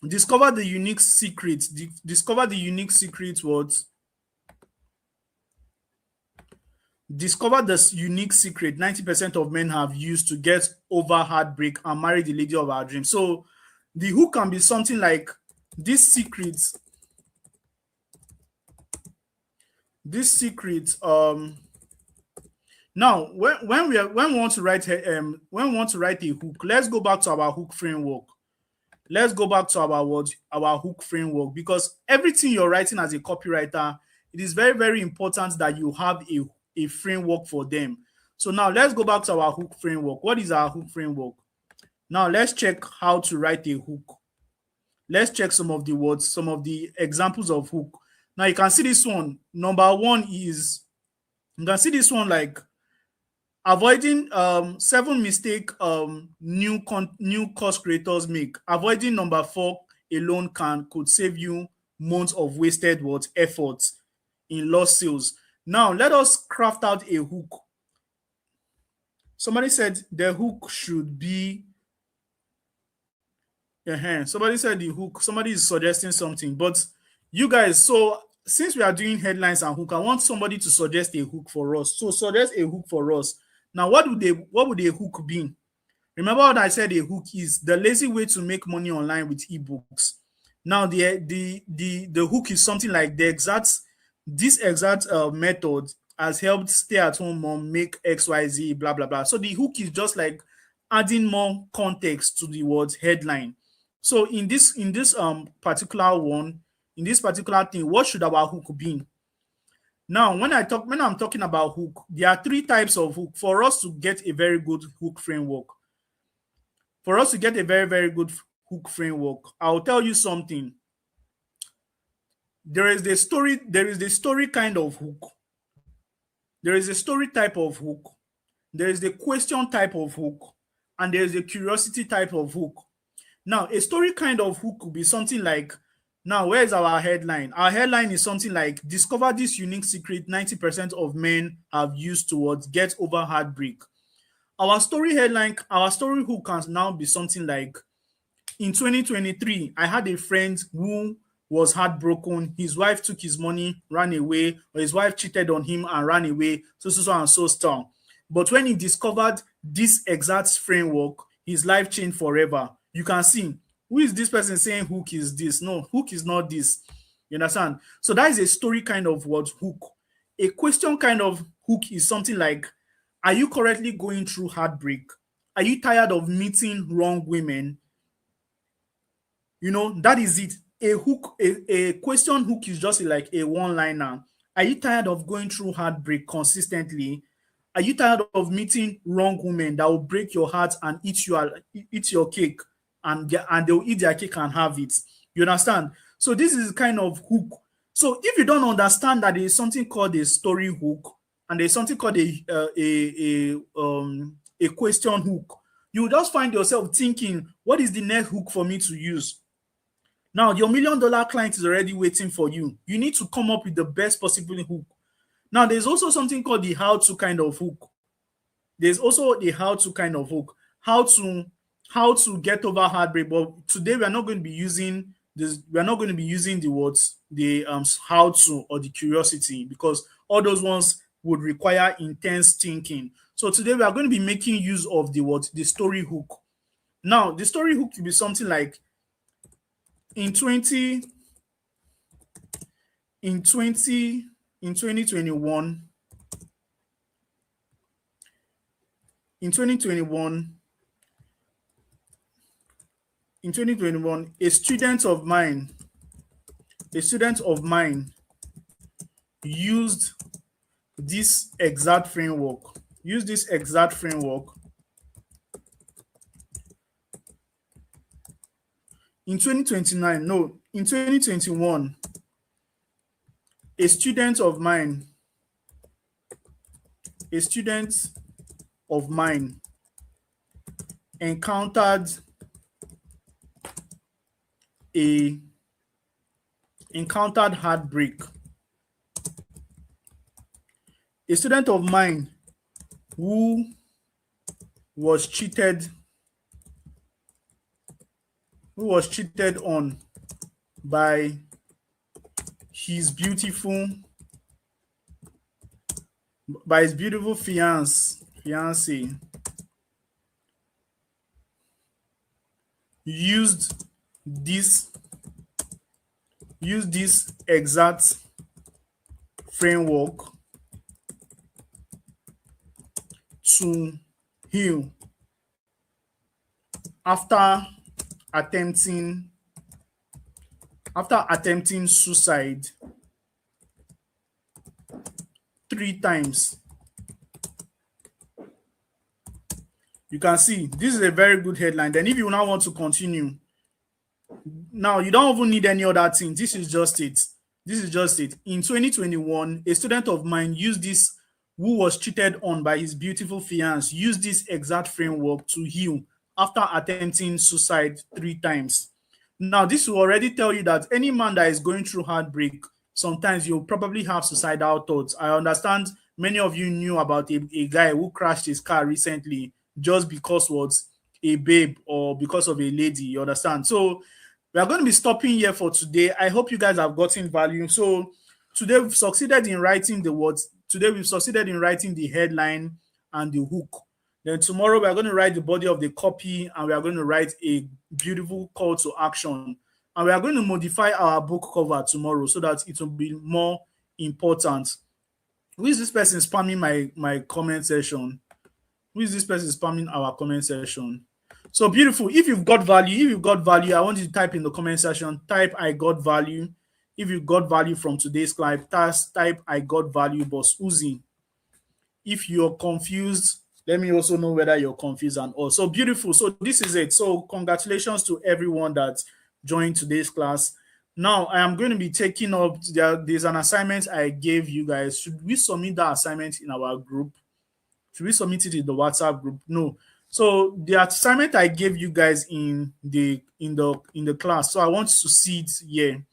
discover the unique secret. Discover the unique secret what? Discover the unique secret 90% of men have used to get over heartbreak and marry the lady of our dreams. So the hook can be something like this secret. This secret. Now when we want to write when we want to write a hook, let's go back to our hook framework. Let's go back to our hook framework, because everything you're writing as a copywriter, it is very, very important that you have a framework for them. So now let's go back to our hook framework. What is our hook framework? Now let's check how to write a hook. Let's check some of the words, some of the examples of hook. Now you can see this one. Number one is, you can see this one like avoiding 7 mistake new course creators make. Avoiding number 4 alone could save you months of wasted effort in lost sales. Now let us craft out a hook. Somebody said the hook should be somebody said the hook. Somebody is suggesting something, but you guys, so since we are doing headlines and hook, I want somebody to suggest a hook for us. So suggest a hook for us. Now, what would a hook be? Remember what I said, a hook is the lazy way to make money online with ebooks. Now, the hook is something like this exact method has helped stay-at-home mom make XYZ, blah, blah, blah. So the hook is just like adding more context to the word headline. So in this particular one, in this particular thing, what should our hook be? Now, when I'm talking about hook, there are 3 types of hook for us to get a very good hook framework. For us to get a very, very good hook framework, I'll tell you something. There is the story kind of hook. There is a story type of hook. There is the question type of hook, and there is a curiosity type of hook. Now, a story kind of hook could be something like, now, where's our headline? Our headline is something like, discover this unique secret 90% of men have used towards get over heartbreak. Our story hook can now be something like, in 2023, I had a friend who was heartbroken. His wife took his money, ran away, or his wife cheated on him and ran away, so and so strong. But when he discovered this exact framework, his life changed forever. You can see, who is this person saying hook is this? No, hook is not this. You understand? So that is a story kind of hook. A question kind of hook is something like, are you currently going through heartbreak? Are you tired of meeting wrong women? You know, that is it. A hook, a question hook is just like a one-liner. Are you tired of going through heartbreak consistently? Are you tired of meeting wrong women that will break your heart and eat your cake, and they'll eat their cake and have it? You understand? So this is kind of hook. So if you don't understand that there is something called a story hook and there's something called a question hook, you will just find yourself thinking, what is the next hook for me to use? Now, your $1 million client is already waiting for you. You need to come up with the best possible hook. Now, there's also something called the how-to kind of hook. There's also the how-to kind of hook. How to get over heartbreak. But today we are not going to be using this. We are not going to be using the words, the how to or the curiosity, because all those ones would require intense thinking. So today we are going to be making use of the story hook. Now, the story hook will be something like, in 2021, in 2021, a student of mine used this exact framework. In 2021, A student of mine, a student of mine encountered a encountered heartbreak. A student of mine who was cheated on by his beautiful fiance used this exact framework to heal after attempting suicide 3 times. You can see this is a very good headline. Then if you now want to continue, now you don't even need any other thing. This is just it. In 2021, a student of mine who was cheated on by his beautiful fiancé used this exact framework to heal after attempting suicide 3 times. Now, this will already tell you that any man that is going through heartbreak, sometimes you'll probably have suicidal thoughts. I understand many of you knew about a guy who crashed his car recently just because was a babe or because of a lady, you understand? So we are going to be stopping here for today. I hope you guys have gotten value. So today we've succeeded in writing the words. Today we've succeeded in writing the headline and the hook. Then tomorrow we are going to write the body of the copy and we are going to write a beautiful call to action. And we are going to modify our book cover tomorrow so that it will be more important. Who is this person spamming my comment section? Who is this person spamming our comment section? So beautiful. If you've got value, I want you to type in the comment section, type I got value. If you got value from today's class, type I got value, Boss Uzi. If you're confused, let me also know whether you're confused and all. So beautiful. So this is it. So congratulations to everyone that joined today's class. Now I am going to be taking up, there's an assignment I gave you guys. Should we submit that assignment in our group? Should we submit it in the WhatsApp group? No. So the assignment I gave you guys in the class. So I want to see it here.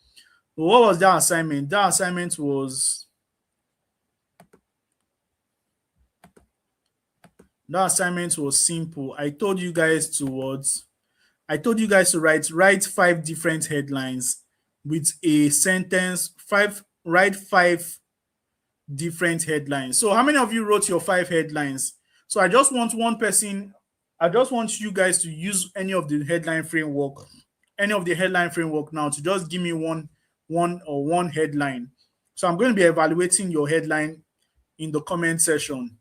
What was that assignment? That assignment was simple. I told you guys to write 5 different headlines with a sentence. Write 5 different headlines. So how many of you wrote your 5 headlines? So I just want you guys to use any of the headline framework now to just give me one headline. So I'm going to be evaluating your headline in the comment section.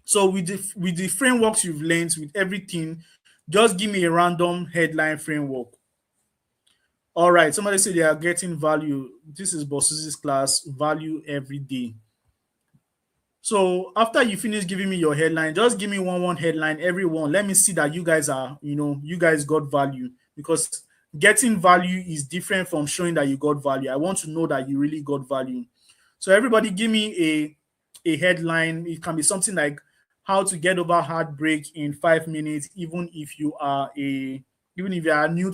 So with the frameworks you've learned, with everything, just give me a random headline framework. All right, somebody said they are getting value. This is Boss's class, value every day. So after you finish giving me your headline, just give me one headline, everyone. Let me see that you guys got value, because getting value is different from showing that you got value. I want to know that you really got value. So everybody give me a headline. It can be something like how to get over heartbreak in 5 minutes, even if you are new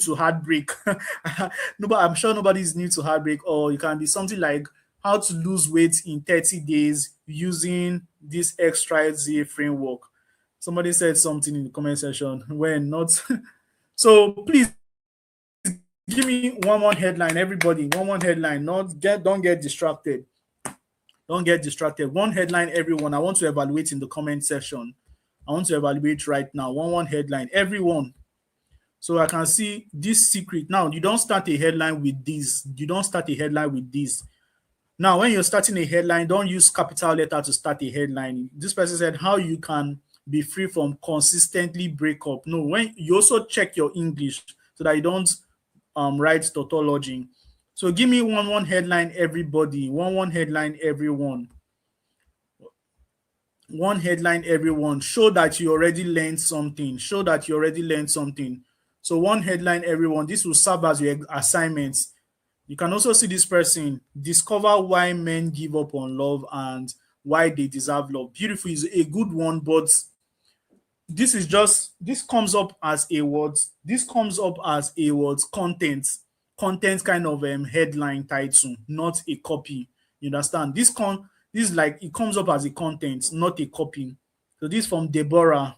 to heartbreak. No, I'm sure nobody is new to heartbreak. Or it can be something like how to lose weight in 30 days using this XYZ framework. Somebody said something in the comment section. When not. So please give me one headline, everybody. One headline. Don't get distracted. Don't get distracted. One headline, everyone. I want to evaluate in the comment section. I want to evaluate right now. One headline, everyone. So I can see this secret. Now, you don't start a headline with this. Now, when you're starting a headline, don't use capital letter to start a headline. This person said how you can be free from consistently break up. No, when you also check your English so that you don't write tautology. So give me one headline, everybody. One headline, everyone. One headline, everyone. Show that you already learned something. So one headline, everyone. This will serve as your assignments. You can also see this person discover why men give up on love and why they deserve love. Beautiful is a good one, but this comes up as a word. This comes up as a word content kind of headline title, not a copy. You understand? This is like it comes up as a content, not a copy. So this from Deborah.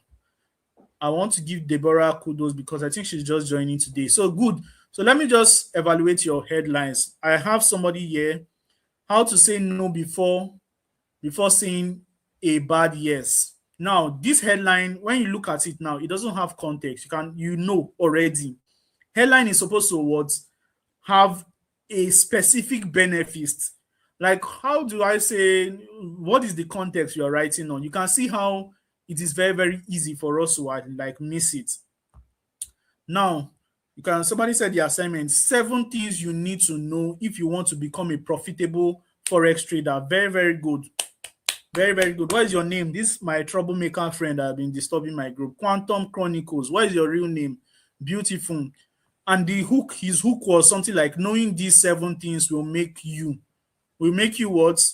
I want to give Deborah kudos because I think she's just joining today. So good. So let me just evaluate your headlines. I have somebody here. How to say no before saying a bad yes. Now, this headline, when you look at it now, it doesn't have context. You know already. Headline is supposed to what? Have a specific benefit. Like, how do I say, what is the context you are writing on? You can see how it is very, very easy for us to like miss it. Now, somebody said the assignment, 7 things you need to know if you want to become a profitable Forex trader. Very, very good. Very, very good. What is your name? This is my troublemaker friend that have been disturbing my group. Quantum Chronicles. What is your real name? Beautiful. And his hook was something like, knowing these 7 things will make you what?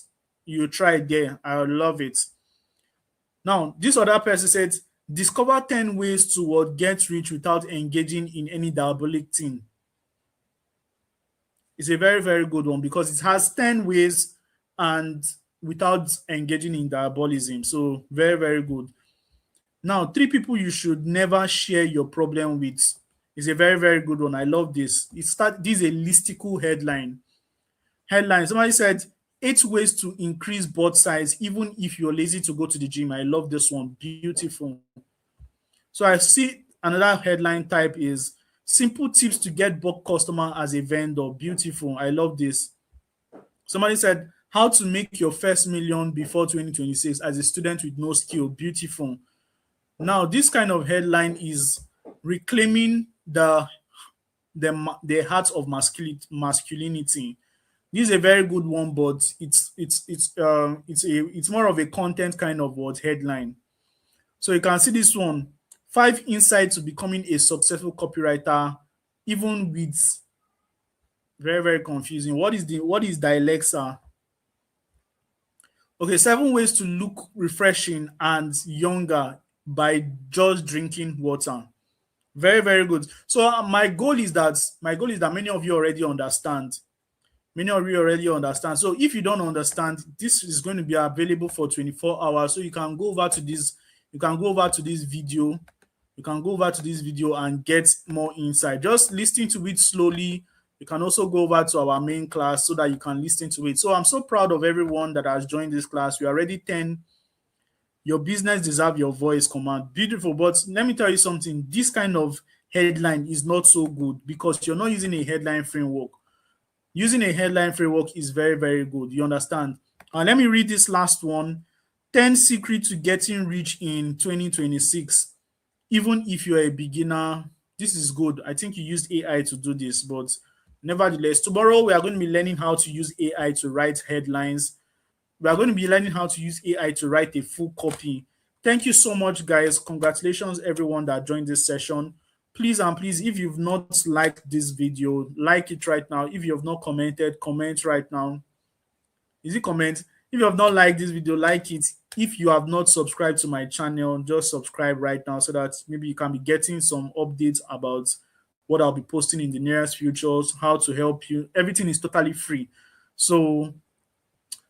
You try there. I love it. Now, this other person said, discover 10 ways to what get rich without engaging in any diabolic thing. It's a very, very good one because it has 10 ways and without engaging in diabolism. So very, very good. Now, 3 people you should never share your problem with is a very, very good one. I love this. This is a listicle headline. Somebody said 8 ways to increase butt size even if you're lazy to go to the gym. I love this one. Beautiful. So I see another headline type is simple tips to get bulk customer as a vendor. Beautiful. I love this. Somebody said how to make your first million before 2026 as a student with no skill. Beautiful. Now, this kind of headline is reclaiming the heart of masculinity. This is a very good one, but it's more of a content kind of word headline. So you can see this one: 5 insights to becoming a successful copywriter, even with very, very confusing. What is the Alexa? Okay, 7 ways to look refreshing and younger by just drinking water. Very, very good. So my goal is that many of you already understand. Many of you already understand. So if you don't understand, this is going to be available for 24 hours. So you can go over to this. You can go over to this video. You can go over to this video and get more insight. Just listen to it slowly. You can also go over to our main class so that you can listen to it. So I'm so proud of everyone that has joined this class. We are already 10. Your business deserves your voice command. Beautiful. But let me tell you something. This kind of headline is not so good because you're not using a headline framework. Using a headline framework is very, very good. You understand? And let me read this last one. 10 secrets to getting rich in 2026. Even if you're a beginner, this is good. I think you used AI to do this, but nevertheless, tomorrow we are going to be learning how to use AI to write headlines. We are going to be learning how to use AI to write a full copy. Thank you so much, guys. Congratulations, everyone that joined this session. Please and please, if you've not liked this video, like it right now. If you have not commented, comment right now. Is it comment? If you have not liked this video, like it. If you have not subscribed to my channel, just subscribe right now so that maybe you can be getting some updates about what I'll be posting in the nearest futures, how to help you. Everything is totally free. So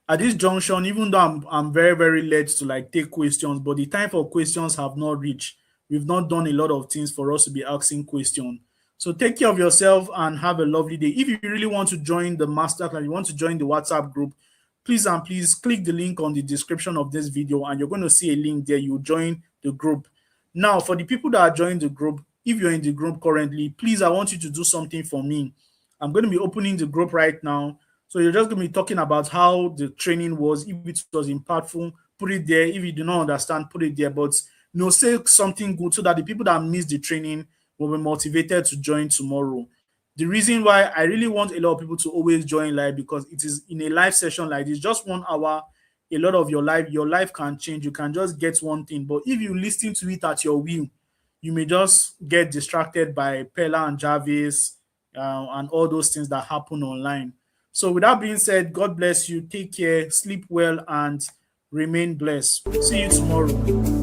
at this junction, even though I'm very, very led to like take questions, but the time for questions have not reached. We've not done a lot of things for us to be asking questions. So take care of yourself and have a lovely day. If you really want to join the masterclass, you want to join the WhatsApp group, please and please click the link on the description of this video and you're going to see a link there. You join the group. Now, for the people that are joining the group, if you're in the group currently, please, I want you to do something for me. I'm going to be opening the group right now. So you're just going to be talking about how the training was. If it was impactful, put it there. If you do not understand, put it there. But say something good so that the people that missed the training will be motivated to join tomorrow. The reason why I really want a lot of people to always join live because it is in a live session like this, just 1 hour, a lot of your life can change. You can just get one thing. But if you listen to it at your will, you may just get distracted by Pella and Jarvis, and all those things that happen online. So, with that being said, God bless you. Take care, sleep well, and remain blessed. See you tomorrow.